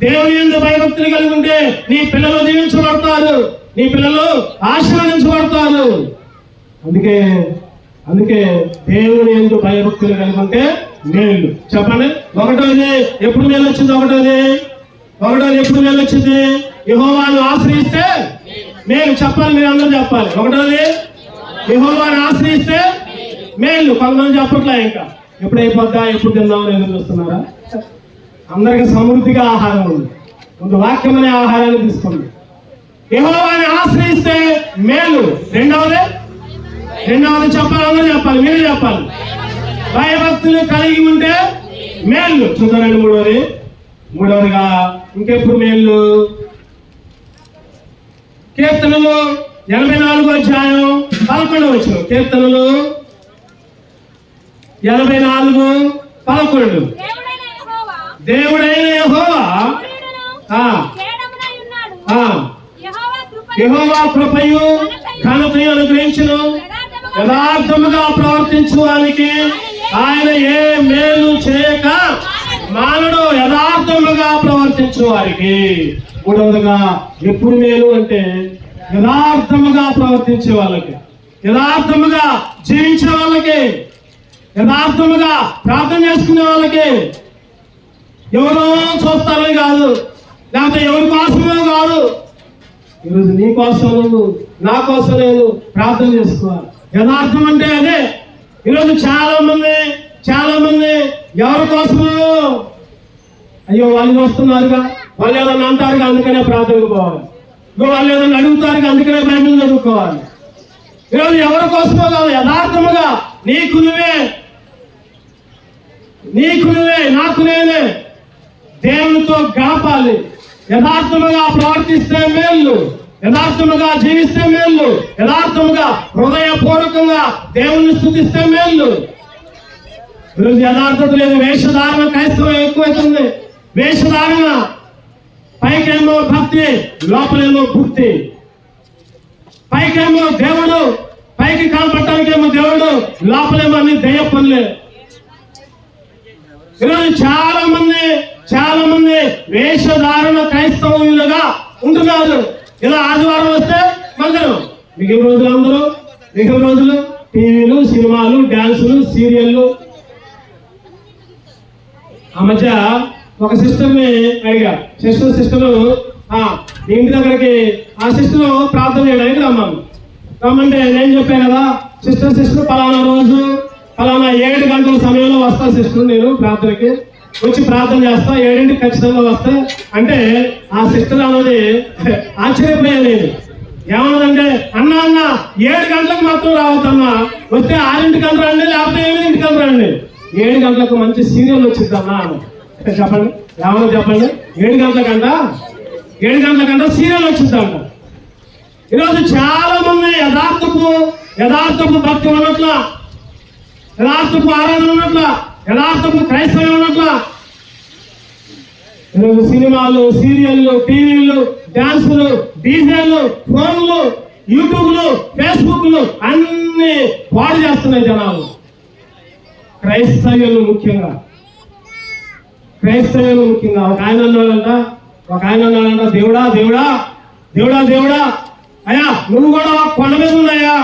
దేవుని యందు భయభక్తులు కలిగి ఉంటే నీ పిల్లలు దీవించబడతారు, నీ పిల్లలు ఆశీర్వదించబడతారు. అందుకే దేవుని యందు భయభక్తులు కలిగి ఉంటే మేలు. చెప్పండి, ఒకటోది ఎప్పుడు మేలు వచ్చింది? ఒకటోది ఎప్పుడు మేలు వచ్చింది? యెహోవాను ఆశ్రయిస్తే మేలు. చెప్పాలి, మీరు అందరూ చెప్పాలి. ఒకటోది యెహోవాను ఆశ్రయిస్తే మేలు. కొంతమంది చెప్పట్లే, ఇంకా ఎప్పుడు అయిపోద్దా, ఎప్పుడు తిందామని ఎదురు చూస్తున్నారా? అందరికి సమృద్ధిగా ఆహారం ఉంది. ముందు వాక్యం అనే ఆహారాన్ని తీసుకోండి. యెహోవాను ఆశ్రయిస్తే మేలు. రెండవది చెప్పాలి, అందరూ చెప్పాలి, మీరే చెప్పాలి. భయభక్తులు కలిగి ఉంటే మేలు. చూద్దారండి మూడవదిగా ఇంకెప్పుడు మేలు? కీర్తనలు 84:11. కీర్తనలు 84:11. దేవుడైన యెహోవా యెహోవా కృపయు ఘనతయు అనుగ్రహించును. యథార్థముగా ప్రవర్తించు వారికి ఆయన ఏ మేలు చేయక మానడు. యథార్థముగా ప్రవర్తించు వారికి. మూడవదిగా ఎప్పుడు మేలు అంటే యథార్థముగా ప్రవర్తించే వాళ్ళకి, యథార్థముగా జీవించే వాళ్ళకి, యథార్థముగా ప్రార్థన చేసుకునే వాళ్ళకి. ఎవరో చూస్తారని కాదు, లేకపోతే ఎవరి కోసమో కాదు. ఈరోజు నీ కోసం నువ్వు, నా కోసం నేను ప్రార్థన చేసుకోవాలి. యథార్థం అంటే అదే. ఈరోజు చాలా మంది ఎవరి కోసమో, అయ్యో వాళ్ళు వస్తున్నారుగా, వాళ్ళు ఏదన్నా అంటారుగా, అందుకనే ప్రార్థనకు పోవాలి. వాళ్ళు ఏదన్నా అడుగుతారుగా, అందుకనే బైబిల్ చదువుకోవాలి. ఈరోజు ఎవరి కోసమో కాదు, యథార్థముగా నీకు నువ్వే, నాకు నేనే దేవునితో గడపాలి. యథార్థముగా ప్రవర్తిస్తే మేలు, యథార్థముగా జీవిస్తే మేలు, యథార్థముగా హృదయపూర్వకంగా దేవుణ్ణి స్తుతిస్తే మేలు. ఈరోజు యథార్థత లేదు, వేషధారణ క్రైస్తవం ఎక్కువైతుంది. వేషధారణ, పైకేమో భక్తి, లోపలేమో భక్తి. పైకేమో దేవుడు, పైకి కనపడటానికేమో దేవుడు, లోపలేమో అన్ని దయ్య పనులే. ఈరోజు చాలా మంది వేషధారణ క్రైస్తవులుగా ఉంటున్నారు. ఇలా ఆదివారం వస్తే మందిరం, మిగిలిన రోజులు టీవీలు, సినిమాలు, డాన్సులు, సీరియళ్ళు. ఆ మధ్య ఒక సిస్టర్ని అడిగా, సిస్టర్ ఇంటి దగ్గరికి ఆ సిస్టర్ ప్రార్థన చేయడానికి రమ్మంటే నేను చెప్పాను కదా, సిస్టర్ పలానా రోజు పలానా 7 గంటల సమయంలో వస్తా సిస్టర్, నేను ప్రార్థనకి వచ్చి ప్రార్థన చేస్తా, 7ంటికి ఖచ్చితంగా వస్తా అంటే ఆ సిస్టర్ అన్నది ఆశ్చర్యపోయలేదు. ఏమన్నదంటే, అన్న 7 గంటలకు మాత్రం రావద్దమ్మా, వస్తే 6ంటికి రండి, లేకపోతే 8ంటికి రండి. 7 గంటలకు మంచి సీరియల్ వచ్చిద్దమ్మా. చెప్పండి, ఏమన్నా చెప్పండి. 7 గంటలకంట సీరియల్ వచ్చిద్దంట. ఈరోజు చాలా మంది యథార్థపు భక్తి ఉన్నట్ల, యథార్థపు ఆరాధన ఉన్నట్ల, యథార్థపు క్రైస్తవం ఉన్నట్ల ఈరోజు సినిమాలు, సీరియళ్ళు, టీవీలు, డాన్సులు, డీజేలు, ఫోన్లు, యూట్యూబ్లు, ఫేస్బుక్లు అన్ని పాడు చేస్తున్నాయి జనాలు. క్రైస్తవులు ముఖ్యంగా ఒక ఆయన అన్నాడంట, దేవుడా అయ్యా నువ్వు కూడా కొండ మీద ఉన్నాయా,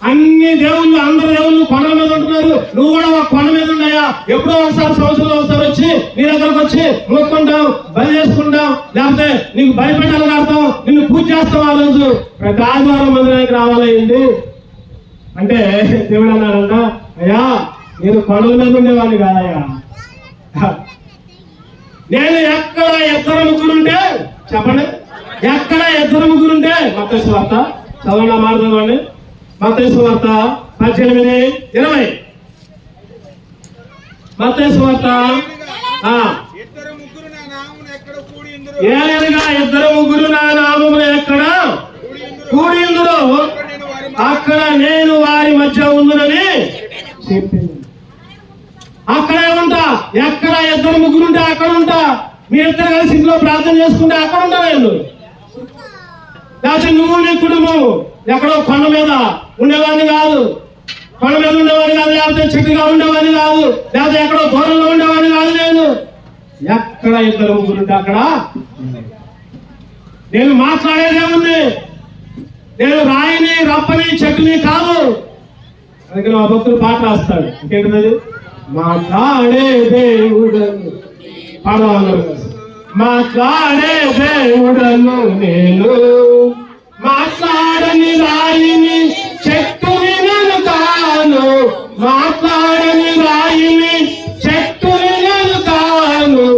అన్ని దేవుళ్ళు, అందరు దేవుళ్ళు కొండల మీద ఉంటున్నారు, నువ్వు కూడా ఒక కొండ మీద ఉన్నాయా, ఎప్పుడో ఒకసారి సంవత్సరంలో ఒకసారి వచ్చి నీ దగ్గరకు వచ్చి మొక్కుంటాం, బలి చేసుకుంటాం, లేకపోతే నీకు బలిపెట్టాలి కడతాం, నిన్ను పూజ చేస్తాం. ఆ రోజు ప్రతి ఆదివారం మందిరానికి రావాలయ్యింది అంటే దేవుడు అన్నాడంట, అయ్యా నేను కొండల మీద ఉండేవాడిని కాదయ్యా, నేను ఎక్కడ 2-3 చెప్పండి, ఎక్కడ 2-3 మత్తయి సువార్త చదవండి, మాట చదవండి. మత్తయి సువార్త 18:20. మత్తయి సువార్త ఏలనగా 2-3 నా నామమున ఎక్కడ కూడిందురో అక్కడ నేను వారి మధ్య ఉందునని చెప్పింది. అక్కడే ఉంటా, ఎక్కడ 2-3 ఉంటే అక్కడ ఉంటా. మీరిద్దరు కలిసి ఇంట్లో ప్రార్థన చేసుకుంటే అక్కడ ఉంటా నేను. లేకపోతే నువ్వు నీ కుటుంబం ఎక్కడో కొండ మీద ఉండేవాడిని కాదు. కొండ మీద ఉండేవాడిని కాదు, లేకపోతే చెట్టుగా ఉండేవాడిని కాదు, లేకపోతే ఎక్కడో దూరంలో ఉండేవాడిని కాదు. ఎక్కడ ఇద్దరు ముగ్గురుంటే అక్కడ నేను మాట్లాడేదేముంది. నేను రాయిని రప్పని చెట్టుని కాదు. అందుకని ఆ భక్తులు పాట రాస్తాడు. ఇంకేంటది? మాట్లాడే దేవుడను పాడవాళ్ళు. మాట్లాడే దేవుడను నేను, మాట్లాడని రాయిని చెట్టుని నేను కాను, మాట్లాడని రాయిని చెట్టుని నేను కాను,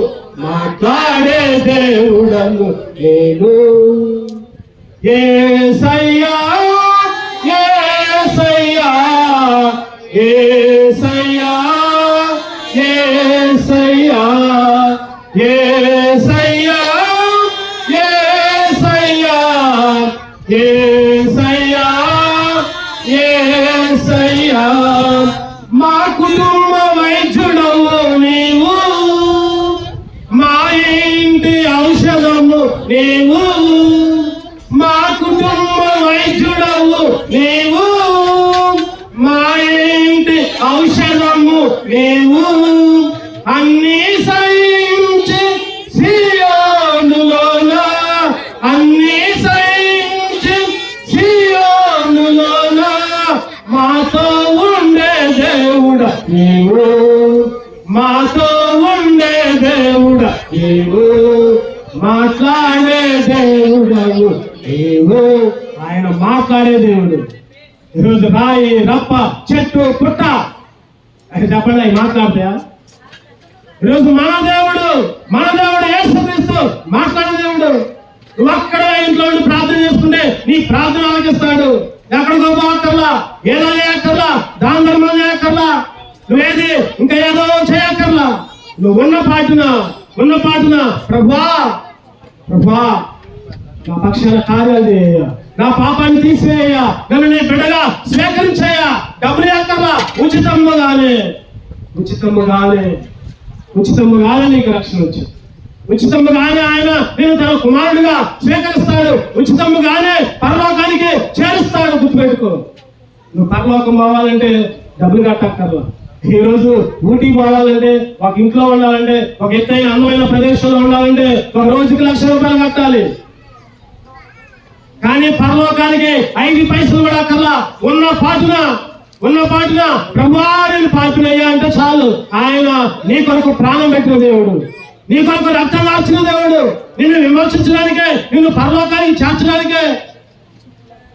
మాట్లాడే దేవుడను నేను. యేసయ్యా యేసయ్యా యేసయ్యా యేసయ్యా యేసయ్యా యేసయ్యా యేసయ్యా యేసయ్యా. మా కుటుంబ వైద్యుడవు నీవు, మా ఇంటి ఔషధము నీవు, మా కుటుంబ వైద్యుడవు నీవు, మా ఇంటి ఔషధము నీవు. అన్ని సహించి సియోనులోన, అన్ని సహించి సియోనులోన మాతో ఉండే దేవుడా నీవు, మాతో ఉండే దేవుడా నీవు, మాట్లాడే దేవుడవు నీవు. ఆయన మాట్లాడే దేవుడు. ఈరోజు రాయి రప్ప చెట్టు పుట్ట ఆయన చెప్పండి, అవి మాట్లాడతాయా? ఈరోజు మన దేవుడు యేసుక్రీస్తు మాట్లాడే దేవుడు. నువ్వు అక్కడ ఇంట్లో ఉండి ప్రార్థన చేసుకుంటే నీ ప్రార్థన ఆలకిస్తాడు. ఎక్కడికో పోక్కర్లా, ఏదో చేయక్కర్లా, దాన ధర్మం చేయక్కర్లా, నువ్వేది ఇంకా ఏదో చేయక్కర్లా. నువ్వు ఉన్న పాటున ప్రభువా నా పక్షాన కార్యాలు చేయ, నా పాపాన్ని తీసివేయ, నన్ను నీ బిడ్డగా స్వీకరించేయ. డబ్బులు ఎక్కర్లా, ఉచితముగానే నీకు రక్షణ వచ్చింది. ఉచితముగానే ఆయన నేను తన కుమారుడిగా స్వీకరిస్తాడు. ఉచితముగానే పరలోకానికి చేరుస్తాడు. గుర్తుపెట్టుకో, నువ్వు పరలోకం పోవాలంటే డబ్బులు కట్టక్కర్లా. ఈ రోజు ఊటీకి పోవాలంటే, ఒక ఇంట్లో ఉండాలంటే, ఒక ఎత్తైన అందమైన ప్రదేశంలో ఉండాలంటే ఒక రోజుకి ₹1,00,000 కట్టాలి. కానీ పరలోకానికి 5 పైసలు కూడా అక్కర్లా. ఉన్న పాటున ప్రభువారిని పాటునయ్యా అంటే చాలు. ఆయన నీ కొరకు ప్రాణం పెట్టిన దేవుడు, నీ కొరకు రక్తం మార్చిన దేవుడు, నిన్ను విమోచించడానికే, నిన్ను పరలోకానికి చేర్చడానికే,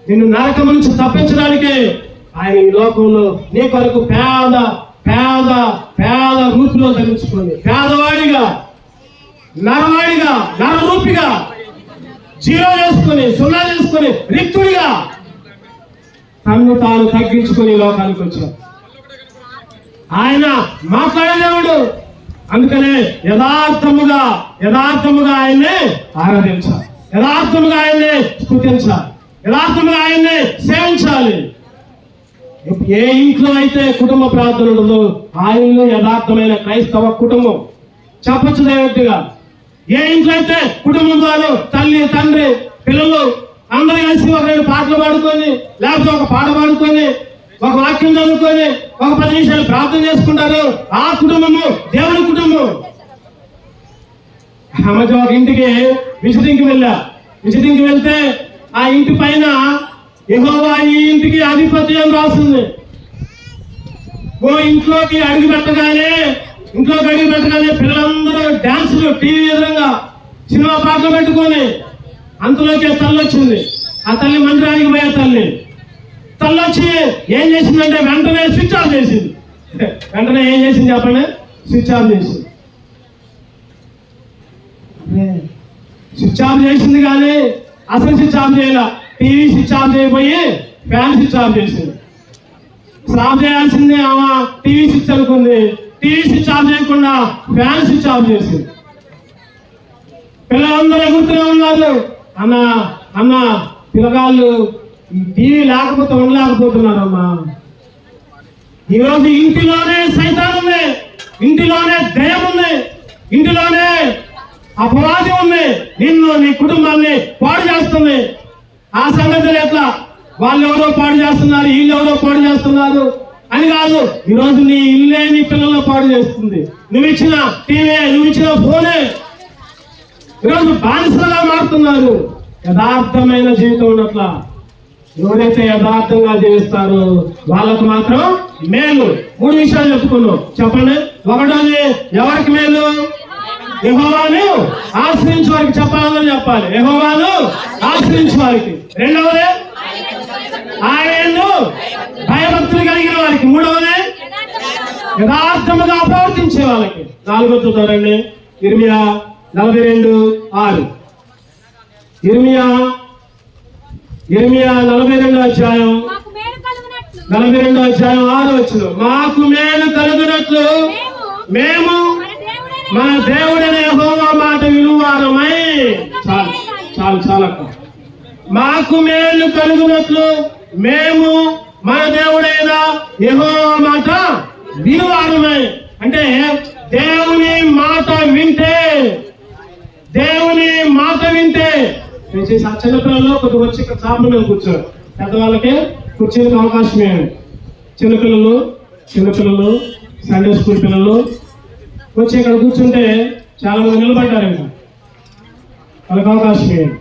నిన్ను నరకం నుంచి తప్పించడానికే ఆయన ఈ లోకంలో నీ కొరకు పేద రూపులో ధరించుకోండి. పేదవాడిగా, నరరూపిగా, జీరో చేసుకుని, సున్నా చేసుకుని, రిక్తుడిగా తన్ను తాను తగ్గించుకుని లోకానికి వచ్చాడు. ఆయన మాట్లాడే దేవుడు. అందుకనే యథార్థముగా ఆయన్నే ఆరాధించాలి, యథార్థముగా ఆయన్నే స్తుతించాలి, యథార్థముగా ఆయన్నే సేవించాలి. ఏ ఇంట్లో అయితే కుటుంబ ప్రార్థన ఉండదో ఆ ఇల్లు యథార్థమైన క్రైస్తవ కుటుంబం. చెప్పచ్చు డైరెక్ట్గా. ఏ ఇంట్లో అయితే కుటుంబం వారు తల్లి తండ్రి పిల్లలు అందరూ కలిసి ఒక 2 పాటలు పాడుకొని, లేకపోతే ఒక పాట పాడుకొని, ఒక వాక్యం చదువుకొని, ఒక 10 నిమిషాలు ప్రార్థన చేసుకుంటారు, ఆ కుటుంబము దేవుని కుటుంబం. ఆ మధ్య ఒక ఇంటికి విజిటింగ్కి వెళ్తే ఆ ఇంటి పైన యెహోవా ఈ ఇంటికి అధిపతి అని రాస్తుంది. ఇంట్లోకి అడుగు పెట్టగానే పిల్లలందరూ డాన్సులు, టీవీ ఎదురుగా సినిమా పాటలు పెట్టుకొని, అంతలోకి తల్లి వచ్చింది. ఆ తల్లి మందిరానికి పోయే తల్లి వచ్చి ఏం చేసిందంటే వెంటనే స్విచ్ ఆఫ్ చేసింది. ఏం చేసింది చెప్పండి? స్విచ్ ఆఫ్ చేసింది. స్విచ్ ఆఫ్ చేసింది కానీ అసలు స్విచ్ ఆఫ్ చేయాల. టీవీ స్విచ్ ఆఫ్ చేయబోయి ఫ్యాన్ స్విచ్ ఆఫ్ చేసింది. ఆఫ్ చేయాల్సింది ఆమె టీవీ స్విచ్ అనుకుంది. టీవీ స్విచ్ ఆఫ్ చేయకుండా ఫ్యాన్ స్విచ్ ఆఫ్ చేసింది. పిల్లలందరూ ఎగురుతూనే ఉన్నారు. అన్న పిల్లగాళ్ళు ఈ టీవీ లేకపోతే ఉండలేకపోతున్నారమ్మా. ఈరోజు ఇంటిలోనే సైతాన్ ఉంది, ఇంటిలోనే దయ్యం ఉంది, ఇంటిలోనే అపవాది ఉంది. నిన్ను నీ కుటుంబాన్ని పాడు చేస్తుంది. ఆ సంగతులు ఎట్లా? వాళ్ళు ఎవరో పాడు చేస్తున్నారు, వీళ్ళు ఎవరో పాడు చేస్తున్నారు. అని కాదు, ఈరోజు నీ ఇల్లే నీ పిల్లల్లో పాడు చేస్తుంది. నువ్వు ఇచ్చిన టీవీ, నువ్వు ఇచ్చిన ఫోనే ఈరోజు బానిసలుగా మారుతున్నారు. యథార్థమైన జీవితం ఉన్నట్ల ఎవరైతే యథార్థంగా జీవిస్తారో వాళ్ళకు మాత్రం మేలు. 3 విషయాలు చెప్పుకున్నాం, చెప్పండి. ఒకటోది ఎవరికి మేలు? యెహోవాను ఆశ్రయించే వారికి. చెప్పాలని చెప్పాలి, యెహోవాను ఆశ్రయించే వారికి. రెండవది ఆయనను భయభక్తులు కలిగిన వారికి. మూడవది యథార్థముగా ప్రవర్తించే వాళ్ళకి. 4వ చూద్దారండి, ఇర్మియా 42:6. ఇర్మియా 42వ అధ్యాయం 6 మాకు మేలు కలుగునట్లు మేము మన దేవుడైన యెహోవా మాట వినువారమై. చాలు. మాకు మేలు కలుగునట్లు మేము మన దేవుడైన యెహోవా మాట వినువారమై. అంటే దేవుని మాట వింటే చిన్నపిల్లలు కొద్దిగా వచ్చి ఇక్కడ చాపల మీద కూర్చోరు, పెద్దవాళ్ళకి కూర్చోనికి అవకాశం ఏమి. చిన్నపిల్లలు సండే స్కూల్ పిల్లలు వచ్చి ఇక్కడ కూర్చుంటే చాలా మంది నిలబడ్డారండి, వాళ్ళకి అవకాశం ఏమి.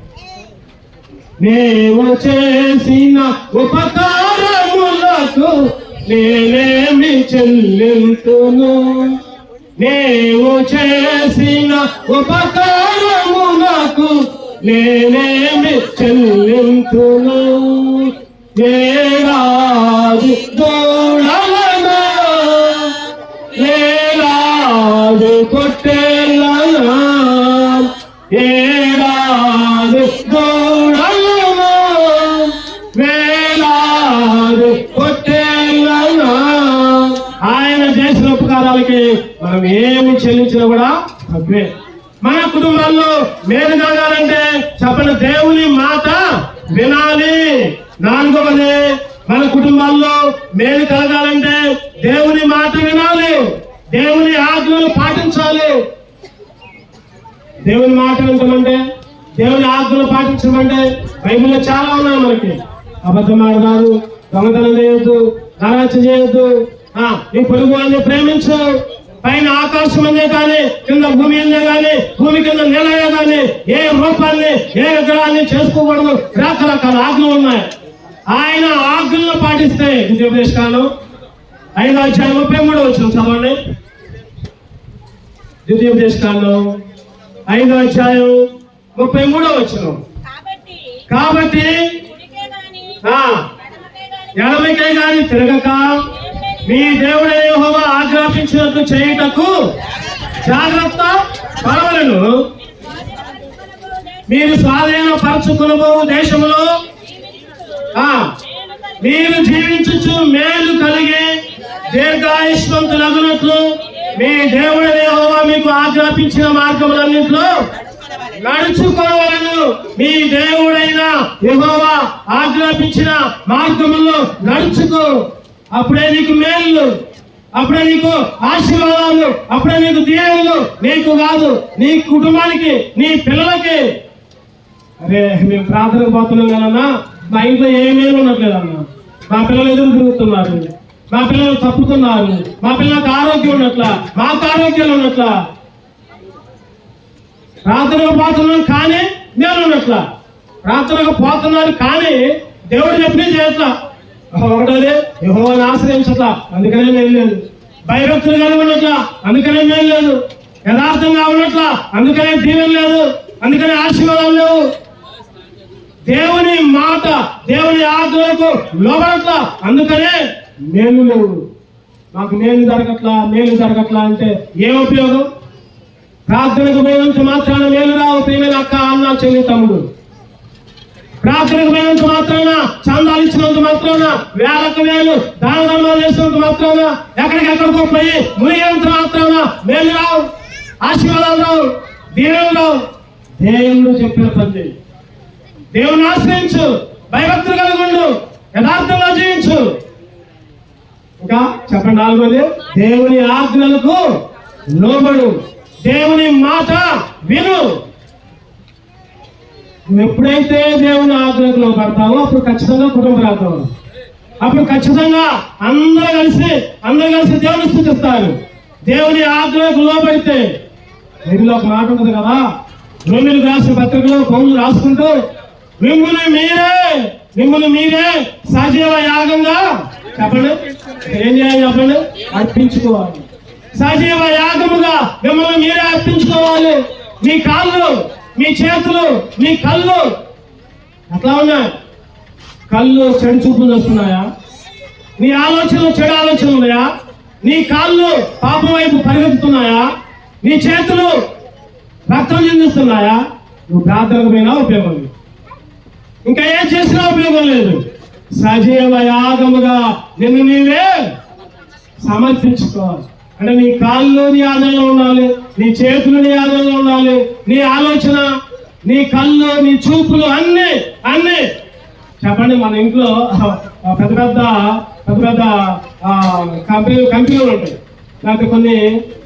నేను చేసిన ఉపకారములకు నేనేమి చెల్లింతును, నీవు చేసిన ఉపకారములకు నేనేమి చెల్లింతును. ఏరాదు దూడలనా ఏరాదు పొట్టేళ్ళనా, ఏరాదు దూడలనా వేలాదు పొట్టేళ్ళనా. ఆయన చేసిన ఉపకారాలకి మనం ఏమి చెల్లించినా కూడా తప్పే. మన కుటుంబాల్లో మేలు కలగాలంటే చెప్పండి, దేవుని మాట వినాలి. 4వది మన కుటుంబాల్లో మేలు కలగాలంటే దేవుని మాట వినాలి, దేవుని ఆజ్ఞలు పాటించాలి. దేవుని మాట వింటామంటే, దేవుని ఆజ్ఞలు పాటించమంటే బైబిల్లో చాలా ఉన్నాయి మనకి. అబద్ధం ఆడదారు, దొంగతనం చేయొద్దు, నరహత్య చేయొద్దు, నీ పొరుగు వారిని ప్రేమించు, పైన ఆకాశం అందే కానీ కింద భూమి అందే కానీ భూమి కింద నేలయే కానీ ఏ రూపాన్ని ఏ విగ్రహాన్ని చేసుకోకూడదు. రకరకాల ఆజ్ఞలు ఉన్నాయి. ఆయన ఆజ్ఞలను పాటిస్తే ద్వితీయోపదేశకాండం 5వ అధ్యాయం 33 చదవండి. ద్వితీయోపదేశకాండం 5వ అధ్యాయం 33 కాబట్టి ఎడమకే గాని తిరగక మీ దేవుడైన యెహోవా ఆజ్ఞాపించినట్లు చేయుటకు జాగ్రత్త పడవలను. మీరు స్వాధీనపరచుకునబో దేశంలో మీరు జీవించు మేలు కలిగి దీర్ఘాయుష్మంతులగునట్లు మీ దేవుడైన యెహోవా మీకు ఆజ్ఞాపించిన మార్గములన్నింటిలో నడుచుకోవాలను. మీ దేవుడైన యెహోవా ఆజ్ఞాపించిన మార్గముల్లో నడుచుకో. అప్పుడే నీకు మేలు, అప్పుడే నీకు ఆశీర్వాదాలు, అప్పుడే నీకు దీవెనలు. నీకు కాదు, నీ కుటుంబానికి, నీ పిల్లలకి. అరే మేము ప్రార్థనకు పోతున్నాం కదన్నా, మా ఇంట్లో ఏమేమి ఉండట్లేదన్నా, మా పిల్లలు ఎదురు తిరుగుతున్నారు, మా పిల్లలు తప్పుతున్నారు, మా పిల్లలకు ఆరోగ్యం ఉన్నట్లా, మాకు ఆరోగ్యాలు ఉన్నట్లా. ప్రార్థనకు పోతున్నాం కానీ నేను ఉన్నట్లా, ప్రార్థనకు పోతున్నారు కానీ దేవుడు చెప్పిన చేయట్లా. ఒకటోదే యెహోవాను ఆశ్రయించట్లా, అందుకనే మేలు లేదు. భయభక్తులు కలిగి ఉన్నట్లా, అందుకనే మేలు లేదు. యథార్థంగా ఉన్నట్లా, అందుకనే దీవెన లేదు, అందుకనే ఆశీర్వాదాలు లేవు. దేవుని మాట, దేవుని ఆజ్ఞలకు లోబడట్లా, అందుకనే మేలు లేవు. మాకు మేలు జరగట్లా అంటే ఏం ఉపయోగం? ప్రార్థనకు పోయినంత మాత్రాన మేలు రావు. ప్రియమైన అక్క, అన్న, చెల్లి, తమ్ముడు. ప్రార్థనకు పోయినంత మాత్రాన, చందాలు ఇచ్చినంత మాత్రాన, వేలకు వేలు దాన ధర్మాలు చేసినంత మాత్రాన, ఎక్కడికెక్కడికో పోయి మునిగినంత మాత్రాన మేలు రావు, ఆశీర్వాదాలు రావు, దీవెనలు రావు. దేవుడు చెప్పిన పని, దేవుని ఆశ్రయించు, భయభక్తులు కలిగి ఉండు, యథార్థంగా జీవించు. ఇంకా చెప్పండి 4వది దేవుని ఆజ్ఞలకు లోబడు, దేవుని మాట విను. నువ్వు ఎప్పుడైతే దేవుని ఆజ్ఞలకు లోబడతావో అప్పుడు ఖచ్చితంగా కుటుంబ రాతావు. అప్పుడు ఖచ్చితంగా అందరూ కలిసి దేవుని స్తుతిస్తారు. దేవుని ఆజ్ఞలకు లోబడితే. బైబిల్లో ఒక మాట ఉంటుంది కదా, రోమీయులకు రాసిన పత్రికలో పౌలు రాసుకుంటూ మిమ్మల్ని మీరే సజీవ యాగంగా చెప్పండి, ఏం చేయాలి చెప్పండి, అర్పించుకోవాలి. సజీవ యాగముగా మిమ్మల్ని మీరే అర్పించుకోవాలి. మీ కాళ్ళు, మీ చేతులు, మీ కళ్ళు ఎట్లా ఉన్నాయి? కళ్ళు చెడు చూపులు వస్తున్నాయా? నీ ఆలోచనలు చెడు ఆలోచనలు ఉన్నాయా? నీ కాళ్ళు పాపం వైపు పరిగెత్తుతున్నాయా? నీ చేతులు రక్తం చెందిస్తున్నాయా? నువ్వు ప్రార్థనకు పోయినా ఉపయోగం లేదు, ఇంకా ఏం చేసినా ఉపయోగం లేదు. సజీవ యాగముగా నిన్ను నీవే సమర్పించుకోవాలి. అంటే నీ కాళ్ళు నీ ఆధీనంలో ఉండాలి, నీ చేతులు నీ ఆధీనంలో ఉండాలి, నీ ఆలోచన, నీ కళ్ళు, నీ చూపులు అన్నీ చెప్పండి. మన ఇంట్లో పెద్ద పెద్ద కంపెనీలు ఉంటాయి, లేకపోతే కొన్ని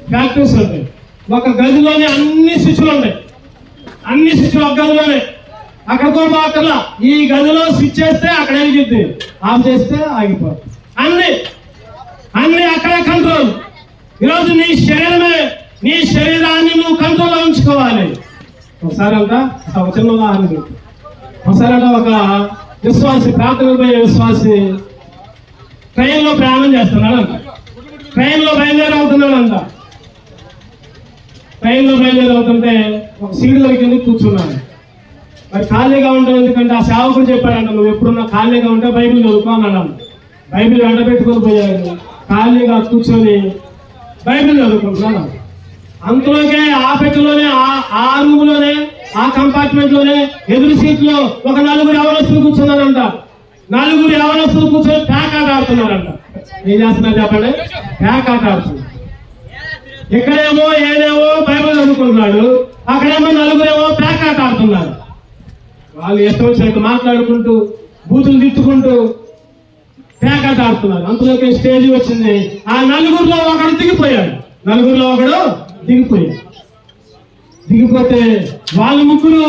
ఫ్యాక్టరీస్ ఉంటాయి. ఒక గదిలోనే అన్ని స్విచ్లు ఉంటాయి, అన్ని స్విచ్లు ఒక గదిలోనే. అక్కడికో అక్కర్లా, ఈ గదిలో స్విచ్ చేస్తే అక్కడ వెలిగిద్ది, ఆఫ్ చేస్తే ఆగిపోతుంది. అన్ని అక్కడే కంట్రోల్. ఈరోజు నీ శరీరాన్ని నువ్వు కంట్రోల్లో ఉంచుకోవాలి. ఒకసారి అంట ఒక చిన్న ఉదాహరణ. ఒకసారి అంట ఒక విశ్వాసి, ప్రార్థనకు పోయే విశ్వాసి ట్రైన్లో ప్రయాణం చేస్తున్నాడంట. ట్రైన్లో బయలుదేరి అవుతుంటే ఒక సీటు దొరికింది, కూర్చున్నాడు. మరి ఖాళీగా ఉంటాం ఎందుకంటే ఆ సేవకుడు చెప్పాడంట, నువ్వు ఎప్పుడున్నా ఖాళీగా ఉంటే బైబిల్ చదువుకో అన్నాడు. బైబిల్ వెంట పెట్టుకొని పోయాడు, ఖాళీగా కూర్చొని బైబిల్ చదువుకుంటున్నాను. అంతలోకే ఆ పెట్టెలోనే, ఆ రూమ్లోనే, ఆ కంపార్ట్మెంట్ లోనే ఎదురు సీట్లో ఒక 4 యవనస్తులు కూర్చున్నారంట. 4 యవనస్తులు కూర్చొని ప్యాకాట ఆడుతున్నారంట. ఏం చేస్తున్నారు చెప్పండి? ప్యాకాట ఆడుతున్నారు. ఇక్కడేమో ఏదేమో బైబిల్ చదువుకుంటున్నాడు, అక్కడేమో 4 ప్యాకాట ఆడుతున్నారు. వాళ్ళు ఇష్టం వచ్చినట్టు మాట్లాడుకుంటూ, బూతులు తిట్టుకుంటూ ప్యాకాట ఆడుతున్నారు. అంతలోకి స్టేజ్ వచ్చింది. ఆ 4లో ఒకడు దిగిపోయాడు. దిగిపోతే వాళ్ళు ముగ్గురు,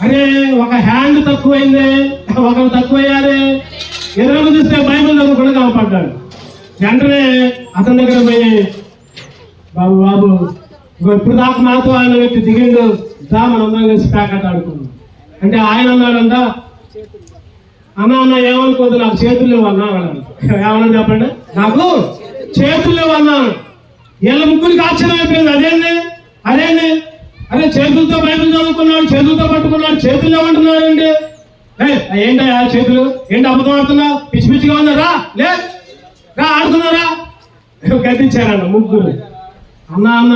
అరే ఒక హ్యాండ్ తక్కువైంది, ఒకరు తక్కువయ్యారే, ఎదురు చూస్తే బైబిల్ చదువుకుండా కనపడ్డాడు. వెంటనే అతని దగ్గర పోయి, బాబు ఇప్పుడు దాకా నాతో ఆయన వ్యక్తి దిగిండు, మనందరం కలిసి ప్యాకెట్ ఆడుకున్నాం అంటే ఆయన అన్నాడంట, అన్న ఏమనుకోదు, నాకు చేతులు లేవు అన్నా. ఏమన్నా చెప్పండి, నాకు చేతులు లేవు అన్నాను. వీళ్ళ ముగ్గురికి ఆశ్చర్యం అయిపోయింది. అదేండి అరే చేతులతో బైబిల్ చదువుకున్నాడు, చేతులతో పట్టుకున్నాడు, చేతులు ఏమంటున్నాడు అండి? ఏంటయ్యా చేతులు, ఏంటి అబద్ధం ఆడుతున్నావు, పిచ్చి పిచ్చిగా ఉన్నారా, ఆడుతున్నారా? గద్దించారన్న ముగ్గురు. అన్న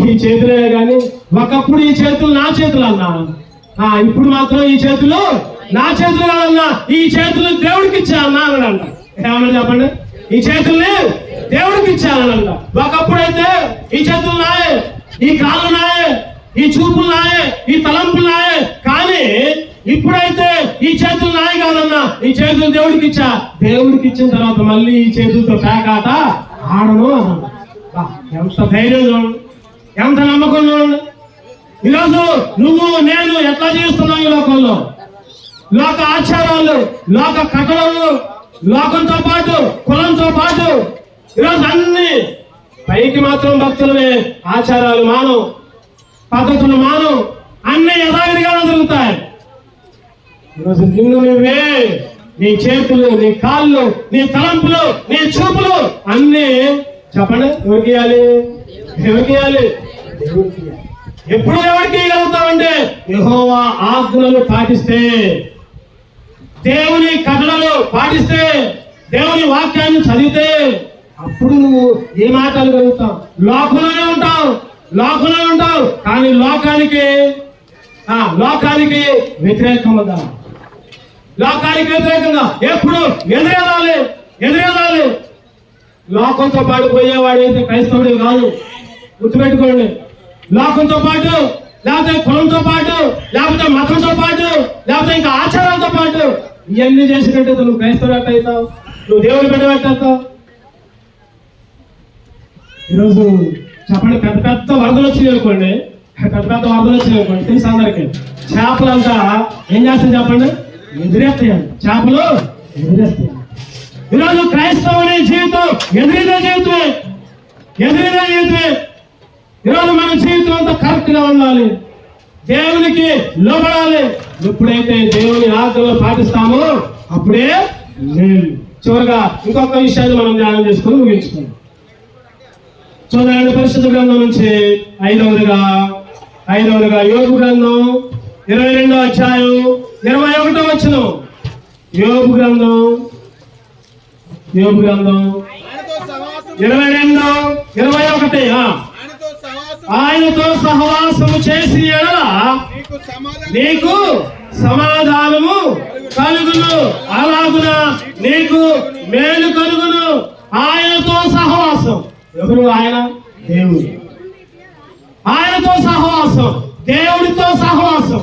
ఈ చేతులే కానీ ఒకప్పుడు ఈ చేతులు నా చేతులు అన్నా, ఇప్పుడు మాత్రం ఈ చేతులు నా చేతులు కాదన్నా, ఈ చేతులు దేవుడికి ఇచ్చా అన్నా అన్నాడంట. ఏమన్నా చెప్పండి, ఈ చేతుల్ని దేవుడికి ఇచ్చానంట. ఒకప్పుడైతే ఈ చేతులు నాయే, ఈ కాళ్ళు నాయే, ఈ చూపులు నాయే, ఈ తలంపులు నాయే, కానీ ఇప్పుడైతే ఈ చేతులు నాయ కాదన్నా, ఈ చేతులు దేవుడికి ఇచ్చా. దేవుడికి ఇచ్చిన తర్వాత మళ్ళీ ఈ చేతులతో ప్యాకాట ఆడను అన్నా. ఎంత ధైర్యం చూడండి, ఎంత నమ్మకం చూడండి. ఈరోజు నువ్వు నేను ఎట్లా చేస్తున్నావు ఈ లోకంలో? లోక ఆచారాలు, లోక కట్టడలు, లోకంతో పాటు కులంతో పాటు ఈరోజు అన్ని పైకి మాత్రం భక్తులమే, ఆచారాలు మానవు, పద్ధతులు మానవు, అన్ని యథావిధిగా జరుగుతాయి. ఈరోజు నిన్ను నువ్వే, నీ చేతులు, నీ కాళ్ళు, నీ తలంపులు, నీ చూపులు అన్ని చెప్పండి ఎవరికి ఇవ్వాలి? ఎప్పుడు ఎవరికి ఇవ్వగలుగుతావంటే యెహోవా ఆజ్ఞలు పాటిస్తే, దేవుని కట్టడలు పాటిస్తే, దేవుని వాక్యాన్ని చదివితే అప్పుడు నువ్వు ఏ మాటలు కలుగుతావు. లోకంలోనే ఉంటావు కానీ లోకానికి వ్యతిరేకంగా, ఎప్పుడు ఎదురేదాలి. లోకంతో పాటు పోయేవాడైతే క్రైస్తవుడు కాదు, గుర్తుపెట్టుకోండి. లోకంతో పాటు, లేకపోతే కులంతో పాటు, లేకపోతే మతంతో పాటు, లేకపోతే ఇంకా ఆచారాలతో పాటు ఇవన్నీ చేసినట్టు నువ్వు క్రైస్తవుడు ఎట్ట అవుతావు, నువ్వు దేవుని బిడ్డ ఎట్టవుతావు? ఈరోజు చెప్పండి, పెద్ద వరదలు వచ్చినాయి అనుకోండి, తెలుసు అందరికీ. చేపలంతా ఏం చేస్తాయి చెప్పండి? ఎదురేస్తాయండి. చేపలు ఎదురేస్తాయి. ఈరోజు క్రైస్తవుని జీవితం ఎదురైన జీవితమే, ఎదురైన జీవితమే. ఈరోజు మన జీవితం అంతా కరెక్ట్ గా ఉండాలి, దేవునికి లోబడాలి. ఎప్పుడైతే దేవుని ఆజ్ఞలు పాటిస్తామో అప్పుడే మేలు. చివరిగా ఇంకొక విషయాన్ని మనం ధ్యానం చేసుకుని ముగించుకుందాం. చూడండి, పరిశుద్ధ గ్రంథం నుంచి ఐదవదిగా యోబు గ్రంథం 22వ అధ్యాయం 21వ వచనం. యోబు గ్రంథం 22:21. ఆయనతో సహవాసము చేసి ఎడల నీకు సమాధానము కలుగును, అలాగున నీకు మేలు కలుగును. ఆయనతో సహవాసం. ఎవరు ఆయన? దేవుడు. ఆయనతో సహవాసం, దేవుడితో సహవాసం.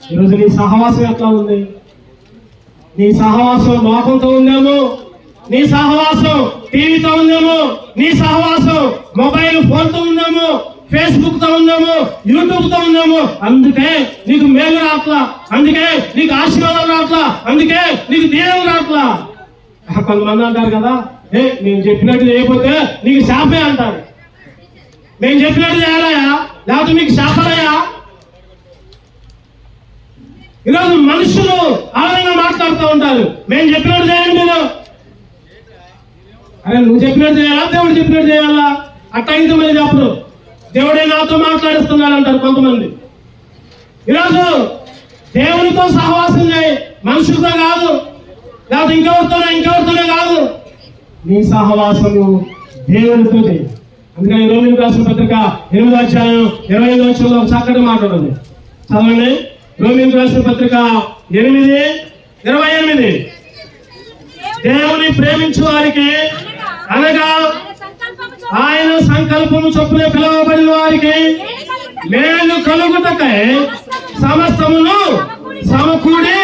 ఈరోజు నీ సహవాసం ఎట్లా ఉంది? నీ సహవాసం లోకంతో ఉందేమో, నీ సహవాసం టీవీతో ఉందేమో, నీ సహవాసం మొబైల్ ఫోన్తో ఉందేమో, ఫేస్బుక్ తో ఉందేమో, యూట్యూబ్ తో ఉందేమో. అందుకే నీకు మేలు రాట్లా, అందుకే నీకు ఆశీర్వాదం రాట్లా, అందుకే నీకు దీవెన రాట్లా. కొంతమంది అంటారు కదా, నేను చెప్పినట్టు చేయకపోతే నీకు శాపే అంటారు. నేను చెప్పినట్టు చేయాలయా, లేకపోతే మీకు శాపలయా? ఈరోజు మనుషులు ఆ విధంగా మాట్లాడుతూ ఉంటారు. మేము చెప్పినట్టు చేయండి మీరు. అరే నువ్వు చెప్పినట్టు చేయాలా, దేవుడు చెప్పినట్టు చేయాలా? అట్లా అయితే మరి చెప్పరు. దేవుడే నాతో మాట్లాడిస్తున్నాడు అంటారు కొంతమంది. ఈరోజు దేవునితో సహవాసం చేయి, మనుషులతో కాదు, లేకపోతే ఇంకెవరితోనే కాదు. నీ సహవాసము దేవునితో చేయి. అందుకని రోమిలకు రాసిన పత్రిక 8వ అధ్యాయం 25వ వచనంలో ఒక చక్కటి మాట ఉన్నది, చదవండి. రోమిలకు రాసిన పత్రిక 8:28. దేవుని ప్రేమించు వారికి, అనగా ఆయన సంకల్పము చొప్పున పిలువబడిన వారికి మేలు కలుగుటకై సమస్తమును సమకూడి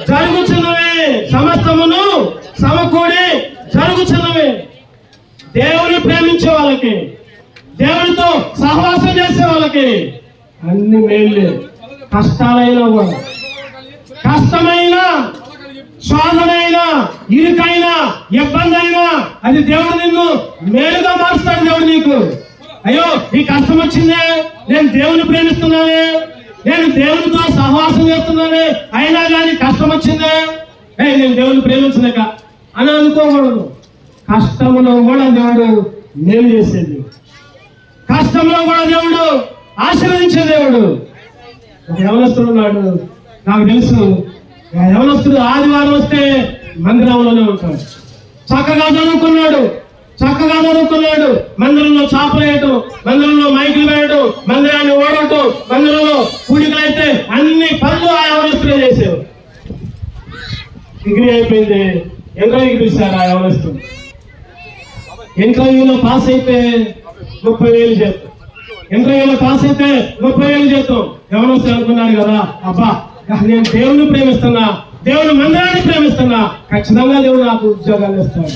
జరుగుచున్నవే. సమస్తమును సమకూడి జరుగుచున్నవే. దేవుని ప్రేమించే వాళ్ళకి, దేవునితో సహవాసం చేసే వాళ్ళకి అన్ని మేలు. కష్టాలైనా కూడా, కష్టమైన, శోధనైనా, ఇరుకైనా, ఇబ్బంది అయినా అది దేవుడు నిన్ను మేలుగా మారుస్తాడు. దేవుడు నీకు, అయ్యో ఈ కష్టం వచ్చిందే, నేను దేవుని ప్రేమిస్తున్నానే, నేను దేవునితో సహవాసం చేస్తున్నానే, అయినా కానీ కష్టం వచ్చిందే, నేను దేవుని ప్రేమించలేక అని అనుకోకూడదు. కష్టంలో కూడా దేవుడు మేలు చేసేది, కష్టంలో కూడా దేవుడు ఆశీర్వదించే దేవుడు. ఒక యవనస్తుడు ఉన్నాడు, నాకు తెలుసు. యవనస్తుడు ఆదివారం వస్తే మందిరంలోనే ఉంటాడు. చక్కగా చదువుకున్నాడు. మందిరంలో చాపలు వేయటం, మందిరంలో మైకులు వేయటం, మందిరాన్ని ఓడటం, మందిరంలో కూడికలు అయితే అన్ని పనులు ఆ యవనస్తుడే చేసేవాడు. డిగ్రీ అయిపోయింది, ఇంటర్వ్యూకి పిలిచారు. ఆ యవనస్తుడు ఇంటర్వ్యూలో పాస్ అయితే 30,000 చేస్తాం. ఇంటర్వ్యూలో పాస్ అయితే 30,000 చేస్తాం. యవనస్తుడు అనుకున్నాడు కదా, అబ్బా నేను దేవుని ప్రేమిస్తున్నా, దేవుని మందిరాన్ని ప్రేమిస్తున్నా, ఖచ్చితంగా దేవుడు నాకు ఉద్యోగాలు ఇస్తాడు.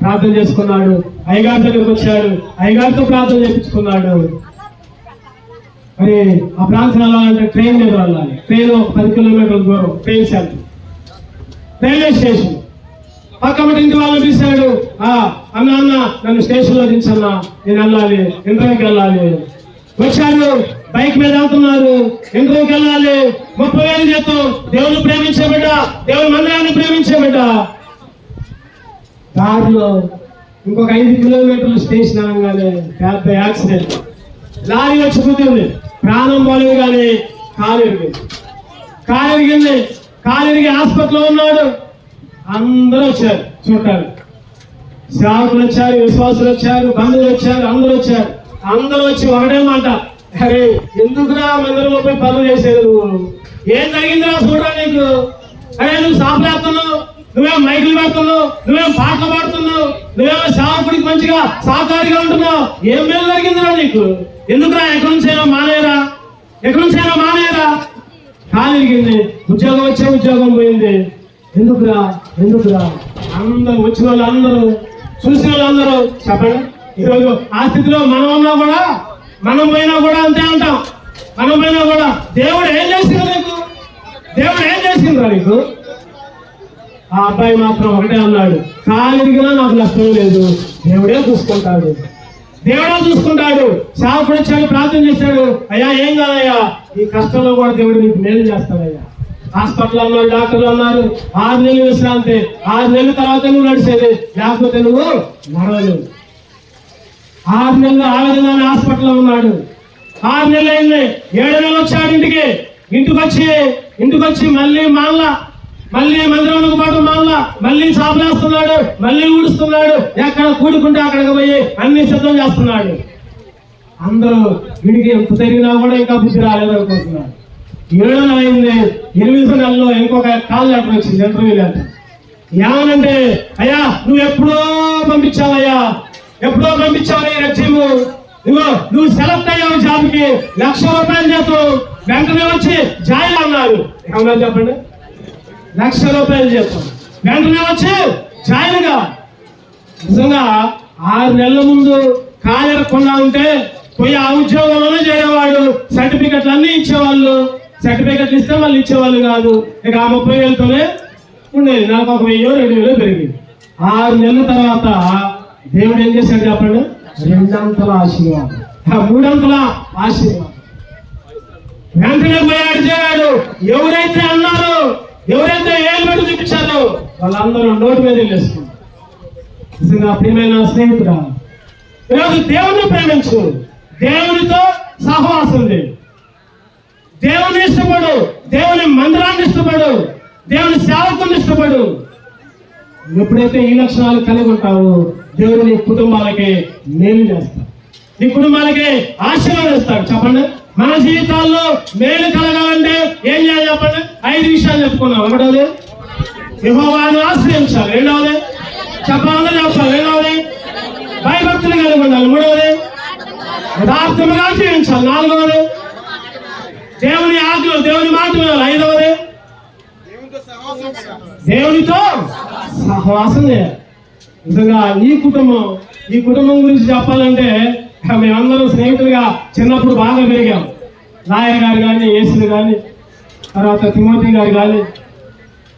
ప్రార్థన చేసుకున్నాడు. అయ్యగారి దగ్గరకు వచ్చాడు. అయ్యగారితో ప్రార్థన చేయించుకున్నాడు. మరి ఆ ప్రాంతం వెళ్ళాలంటే ట్రైన్ మీద వెళ్ళాలి. ట్రైన్ 10 కిలోమీటర్ల దూరం, ట్రైన్ సెంటర్, రైల్వే స్టేషన్. పక్కన ఇంటి వాళ్ళు పిలిచాడు. అన్న నన్ను స్టేషన్ లో దించన్నా, నేను వెళ్ళాలి, ఇంటర్వ్యూకి వెళ్ళాలి. వచ్చాడు, బైక్ మీద వెళ్తున్నారు, ఇంటర్వ్యూకి వెళ్ళాలి. 30,000 జీతం. దేవుని ప్రేమించే బిడ్డ, దేవుని మందిరాన్ని ప్రేమించే బిడ్డ. దారిలో ఇంకొక 5 కిలోమీటర్లు స్టేషన్ అనగానే పెద్ద యాక్సిడెంట్. లారీ వచ్చి కుదిరింది. ప్రాణం పోలేదు కానీ కాలు ఇరిగింది. కాలు ఇరిగి హాస్పిటల్లో ఉన్నాడు. అందరూ వచ్చారు చూడటానికి. సేవకులు వచ్చారు, విశ్వాసులు వచ్చారు, బంధువులు వచ్చారు, అందరూ వచ్చి ఒకటే మాట, అరే ఎందుకురా మందిరంలో పోయి పనులు చేసేది, నువ్వు ఏం జరిగిందిరా చూడరా నీకు? అరే నువ్వు సాపలేస్తున్నావు, నువ్వేం మైకులు పెడుతున్నావు, నువ్వేం పాటలు పాడుతున్నావు, నువ్వేమో సేవకుడికి మంచిగా సహకారిగా ఉంటున్నావు, ఏం మేలు జరిగిందిరా నీకు? ఎందుకురా ఎక్కడి నుంచైనా మానేయరా? కాలు ఇరిగింది, ఉద్యోగం వచ్చే ఉద్యోగం పోయింది. ఎందుకురా? అందరూ వచ్చిన వాళ్ళు అందరూ, చూసిన వాళ్ళందరూ చెప్పండి. ఈరోజు ఆ స్థితిలో మనం పోయినా కూడా అంతే అంటాం. మనం పోయినా కూడా దేవుడు ఏం చేసిండ్రా నీకు? ఆ అబ్బాయి మాత్రం ఒకటే అన్నాడు, కాలు ఇరిగినా నాకు నష్టం లేదు, దేవుడే చూసుకుంటాడు, దేవుడే చూసుకుంటాడు. సేవకుడు వచ్చాడు, ప్రార్థన చేశాడు, అయ్యా ఏం కాదయ్యా, ఈ కష్టంలో కూడా దేవుడు నీకు మేలు చేస్తాడయ్యా. హాస్పిటల్ అన్నారు, డాక్టర్లు అన్నారు, 6 నెలలు విశ్రాంతి, 6 నెలల తర్వాత నువ్వు నడిచేది, లేకపోతే నువ్వు నడవలేవు. 6 నెలలు ఆ విధంగానే హాస్పిటల్లో ఉన్నాడు. 6 నెలలు అయింది, 7 నెలలు వచ్చాడు ఇంటికి వచ్చి మళ్ళీ మందిరంలోకి పాటు మళ్ళీ చాపలేస్తున్నాడు, మళ్ళీ ఊడుస్తున్నాడు, ఎక్కడ కూడుకుంటే అక్కడికి పోయి అన్ని సిద్ధం చేస్తున్నాడు. అందరూ వీడికి ఎంత తిరిగినా కూడా ఇంకా బుద్ధి రాలేదనుకుంటున్నాడు. 7 నెలలు అయింది, 8 నెలల్లో ఇంకొక కాల్ లెటర్ వచ్చింది, ఇంటర్వ్యూ లెటర్. ఏమనంటే, అయ్యా నువ్వు ఎప్పుడో పంపించావయ్యా, ఎప్పుడో పంపించావు రెజ్యూము, నువ్వు సెలెక్ట్ అయ్యావు జాబ్కి, ₹1,00,000 జీతం, వెంటనే వచ్చి జాయిన్ అన్నారు. ఏమన్నా చెప్పండి, ₹1,00,000 జీతం, వెంటనే వచ్చి జాయిన్ గా. నిజంగా 6 నెలల ముందు కాలేరకుండా ఉంటే పోయి ఆ ఉద్యోగంలోనే చేరేవాడు, సర్టిఫికెట్లు అన్ని ఇచ్చేవాళ్ళు, సర్టిఫికెట్లు ఇస్తే మళ్ళీ ఇచ్చేవాళ్ళు కాదు. ఇక ఆ 30,000తోనే ఉండేది, నాకు 1,000 2,000 పెరిగింది. 6 నెలల తర్వాత దేవుడు ఏం చేశాడు చెప్పండి, 2 అంతల ఆశీర్వాదం, 3 అంతల ఆశీర్వాదం. వెంటనే పోయాడు చేరాడు. ఎవరైతే అన్నారో, ఎవరైతే ఏళ్ళు పెట్టి చూపించారో వాళ్ళందరూ నోటి మీద వెళ్ళేసుకున్నారు. నిజంగా ప్రియమైన స్నేహితుడా, ఈరోజు దేవుణ్ణి ప్రేమించు, దేవునితో సహవాసం చేయి, దేవుని ఇష్టపడు, దేవుని మందిరాన్ని ఇష్టపడు, దేవుని సేవకుని ఇష్టపడు. ఎప్పుడైతే ఈ లక్షణాలు కలిగి ఉంటావో దేవుడు నీ కుటుంబాలకి మేలు చేస్తాడు, నీ కుటుంబాలకి ఆశీర్వాదిస్తాడు. చెప్పండి, మన జీవితాల్లో మేలు కలగాలంటే ఏం చేయాలి చెప్పండి? 5 విషయాలు చెప్పుకున్నాం. ఒకటోది యెహోవాను ఆశ్రయించాలి, రెండవది చెప్పాలని చెప్పాలి, రెండవది భయభక్తులు కలిగి ఉండాలి, మూడవది యథార్థముగా జీవించాలి, నాలుగవది దేవుని ఆజ్ఞలు దేవుని మాట వినాలి, ఐదవది దేవునితో సహవాసం చేయాలి. నిజంగా ఈ కుటుంబం గురించి చెప్పాలంటే మేమందరం స్నేహితులుగా చిన్నప్పుడు బాగా పెరిగాం. లాయర్ గారు కానీ, యేసులు కానీ, తర్వాత తిమోతి గారు కానీ,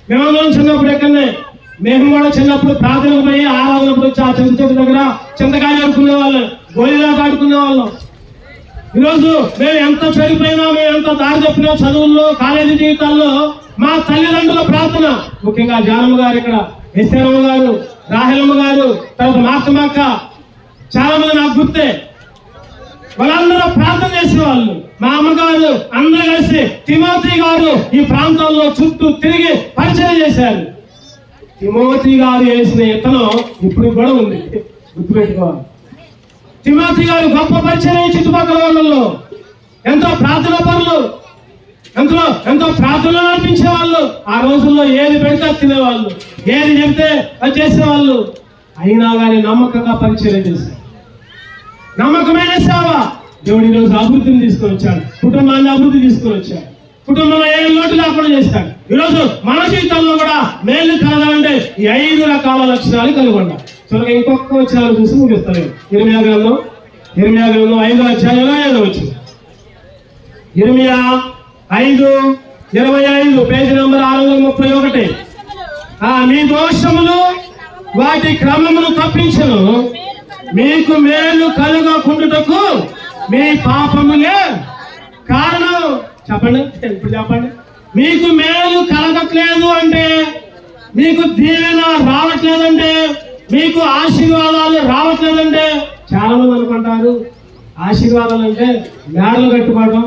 మేమందరం చిన్నప్పుడు ఎక్కడనే, మేము కూడా చిన్నప్పుడు ప్రార్థనకు పోయి ఆరాధనప్పుడు వచ్చి ఆ చింత చెట్టు దగ్గర చింతకాయలు ఆడుకునే వాళ్ళం, గోళీలాట ఆడుకునే వాళ్ళం. ఈరోజు మేము ఎంత చెడిపోయినా, మేము ఎంత దారి తప్పినా చదువుల్లో, కాలేజీ జీవితాల్లో మా తల్లిదండ్రుల ప్రార్థన, ముఖ్యంగా జానమ్మ గారు, ఇక్కడ ఎస్తేరమ్మ గారు, రాహెలమ్మ గారు, తర్వాత మార్తమక్క, చాలా మంది నాకు గుర్తే, వాళ్ళందరూ ప్రార్థన చేసిన వాళ్ళు. మా అమ్మగారు అందరూ కలిసి తిమోతి గారు ఈ ప్రాంతాల్లో చుట్టూ తిరిగి పరిచయం చేశారు. తిమోతి గారు వేసిన ఇతనం ఇప్పుడు కూడా ఉంది, గుర్తుపెట్టుకోవాలి. తిమోతి గారు గొప్ప పరిచయం చుట్టుపక్కల వాళ్ళలో, ఎంతో ప్రార్థన పనులు, ఎంతో ప్రార్థనలు నడిపించే వాళ్ళు. ఆ రోజుల్లో ఏది పెడితే తినేవాళ్ళు, ఏది చెబితే అది చేసేవాళ్ళు. అయినా కానీ నమ్మకంగా పరిచయం చేశారు, నమ్మకమైన సేవ. దేవుడు ఈరోజు అభివృద్ధిని తీసుకొని వచ్చాడు, కుటుంబాన్ని అభివృద్ధి తీసుకొని వచ్చాడు, కుటుంబంలో ఏ లోటు లేకుండా చేస్తాడు. ఈరోజు మన జీవితంలో కూడా మేలు కలగాలంటే ఈ 5 రకాల లక్షణాలు కలిగి ఉండాలి. త్వరగా ఇంకొక వచనాలు చూసి ముగిస్తాను. ఇర్మియా గ్రంథం 5వ అధ్యాయంలో 5వ వచనం, ఇర్మియా 5:25, పేజీ నంబర్ 631. మీ దోషములు వాటి క్రమమును తప్పించను, మీకు మేలు కలుగకుండుటకు మీ పాపములే కారణం. చెప్పండి, ఇప్పుడు చెప్పండి. మీకు మేలు కలగట్లేదు అంటే, మీకు దీవెన రావట్లేదంటే, మీకు ఆశీర్వాదాలు రావట్లేదంటే, చాలా మంది అనుకుంటారు ఆశీర్వాదాలు అంటే మేడలు కట్టుకోవటం,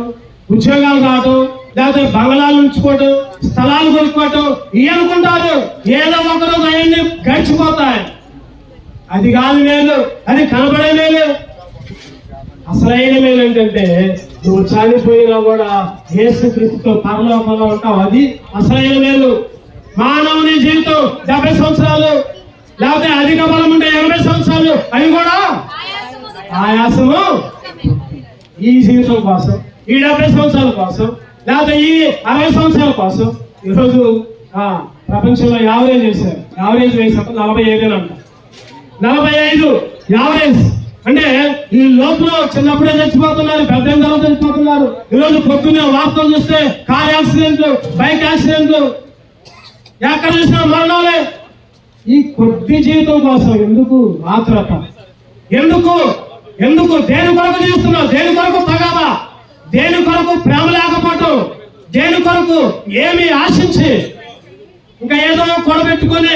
ఉద్యోగాలు రావటం, లేకపోతే బంగళాలు ఉంచుకోవటం, స్థలాలు కొనుక్కోవటం, ఇవి అనుకుంటారు. ఏదో ఒకరోజు అవన్నీ గడిచిపోతాయి. అది కాదు మేలు, అది కనబడే మేలు. అసలైన మేలు ఏంటంటే నువ్వు చనిపోయినా కూడా యేసుక్రీస్తుతో పరలోకంలో ఉంటావు, అది అసలైన మేలు. మానవుని జీవితం 70 సంవత్సరాలు, లేకపోతే అధిక బలం ఉంటే 80 సంవత్సరాలు, అవి కూడా ఆయాసము. ఈ జీవితం కోసం, ఈ 70 సంవత్సరాల కోసం, లేకపోతే ఈ 60 సంవత్సరాల కోసం ఈరోజు ప్రపంచంలో యావరేజ్ చేశారు. యావరేజ్ వయసు 45 అంట, 45 యావరేజ్. అంటే ఈ లోపల చిన్నప్పుడే చచ్చిపోతున్నారు, పెద్ద తర్వాత చచ్చిపోతున్నారు. ఈరోజు పొద్దున్నే వార్తలు చూస్తే కార్ యాక్సిడెంట్లు, బైక్ యాక్సిడెంట్లు, ఎక్కడ చూసినా మరణాలే. ఈ కొద్ది జీవితం కోసం ఎందుకు ఆతురత? ఎందుకు ఎందుకు దేని కొరకు జీవిస్తున్నావు? దేని కొరకు తగాదా? దేని కొరకు ప్రేమ లేకపోవటం? దేని కొరకు ఏమి ఆశించి ఇంకా ఏదో కూడబెట్టుకొని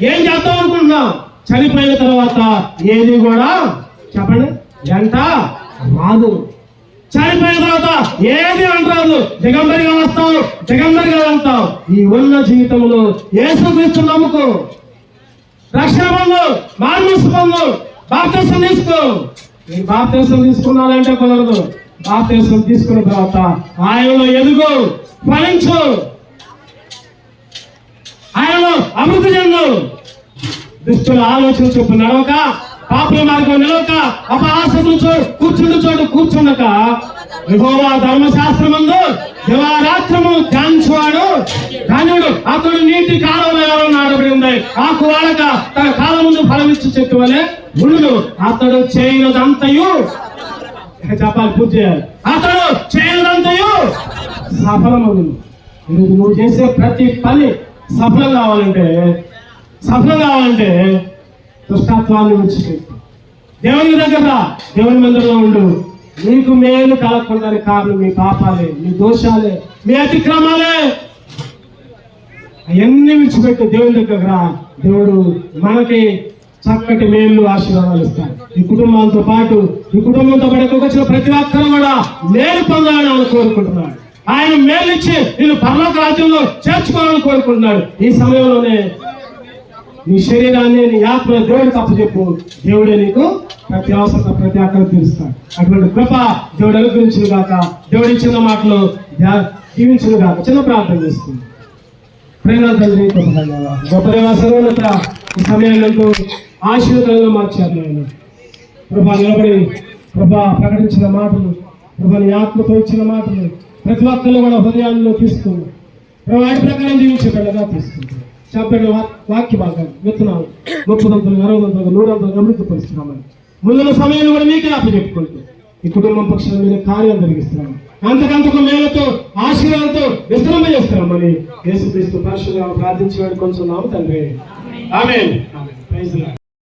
ఏం చేద్దాం అనుకుంటున్నాం? చనిపోయిన తర్వాత ఏది కూడా చెప్పండి ఎంత రాదు. చనిపోయిన తర్వాత ఏది అంటారు? దిగంబరిగా వస్తావు, దిగంబరిగా వెళ్తావు. ఈ ఉన్న జీవితంలో యేసుక్రీస్తు నమ్ముకో, రక్షణ పొందు, మారుమనస్సు పొందు, బాప్తిసం తీసుకో. నేను బాప్తిసం తీసుకున్నానంటే కుదరదు. బాప్తిసం తీసుకున్న తర్వాత ఆయనలో ఎదుగు, ఫలించు, ఆయనలో అభివృద్ధి చెందు. దుష్టుల ఆలోచన చొప్పు నడవక, పాపుల మార్గం నిలవక, అపహాసకులు కూర్చుండు చోటు కూర్చుండక, యెహోవా ధర్మశాస్త్రమందు దివారాత్రము ధ్యానించువాడు ధన్యుడు. అతడు నీటి కాలంలో నాటబడి ఉంది. ఆకు వాడక తన కాలం ముందు ఫలమిచ్చి చెట్టు వలె ఉండును. అతడు చేయనదంతయు చెప్పాలి, పూర్తి చేయాలి. అతడు చేయనదంతయు సఫలమవును. నువ్వు చేసే ప్రతి పని సఫలం కావాలంటే దుష్టత్వాన్ని విడిచిపెట్టు, దేవుని దగ్గర దేవుని మందిరంలో ఉండు. నీకు మేలు కలగకుండానే కారణం మీ పాపాలే, మీ దోషాలే, మీ అతిక్రమాలే. అవన్నీ విడిచిపెట్టు, దేవుని దగ్గర. దేవుడు మనకి చక్కటి మేలు ఆశీర్వాదాలు ఇస్తాడు. ఈ కుటుంబంతో పాటు వచ్చిన ప్రతి ఒక్కరు కూడా మేలు పొందాలని ఆయన కోరుకుంటున్నాడు. ఆయన మేలిచ్చి నేను పరలోక రాజ్యంలో చేర్చుకోవాలని కోరుకుంటున్నాడు. ఈ సమయంలోనే నీ శరీరాన్ని, నీ ఆత్మ దేవుడికి అప్పచెప్పు. దేవుడే నీకు ప్రతి అవసరం, ప్రతి అక్కడికి తీరుస్తాడు. అటువంటి కృప దేవుడు అనుగ్రహించును గాక. దేవుడి చిన్న మాటలు జీవించును గాక. చిన్న ప్రార్థన చేసుకుంది. ప్రేమ తండ్రి, గొప్ప దేవ, సర్వోన్నత ఈ సమయాన్ని ఆశీర్వాదంగా మార్చారు నాయన. ప్రభా నిలబడి ప్రకటించిన మాటలు, నీ ఆత్మతో ఇచ్చిన మాటలు ప్రతి ఒక్కళ్ళు కూడా హృదయాల్లో తీసుకుని వాటి ప్రకారం జీవించే బిడ్డగా తీసుకుంటారు. చెప్పండి వాక్య భాగాన్ని విత్తనాలు 30 60 100 అభివృద్ధి పరుస్తున్నామని ముందున్న సమయంలో కూడా మీకే అప్పచెప్పుకుంటూ ఈ కుటుంబం పక్షాన్ని మీరు కార్యాలు జరిగిస్తున్నాము. అంతకంతకు మేలతో ఆశీర్వాదంతో విశ్రమ చేస్తున్నామని యేసుక్రీస్తు పరిశుద్ధంగా ప్రార్థించి కొంచెం నామ తండ్రి. ఆమేన్. Praise lord.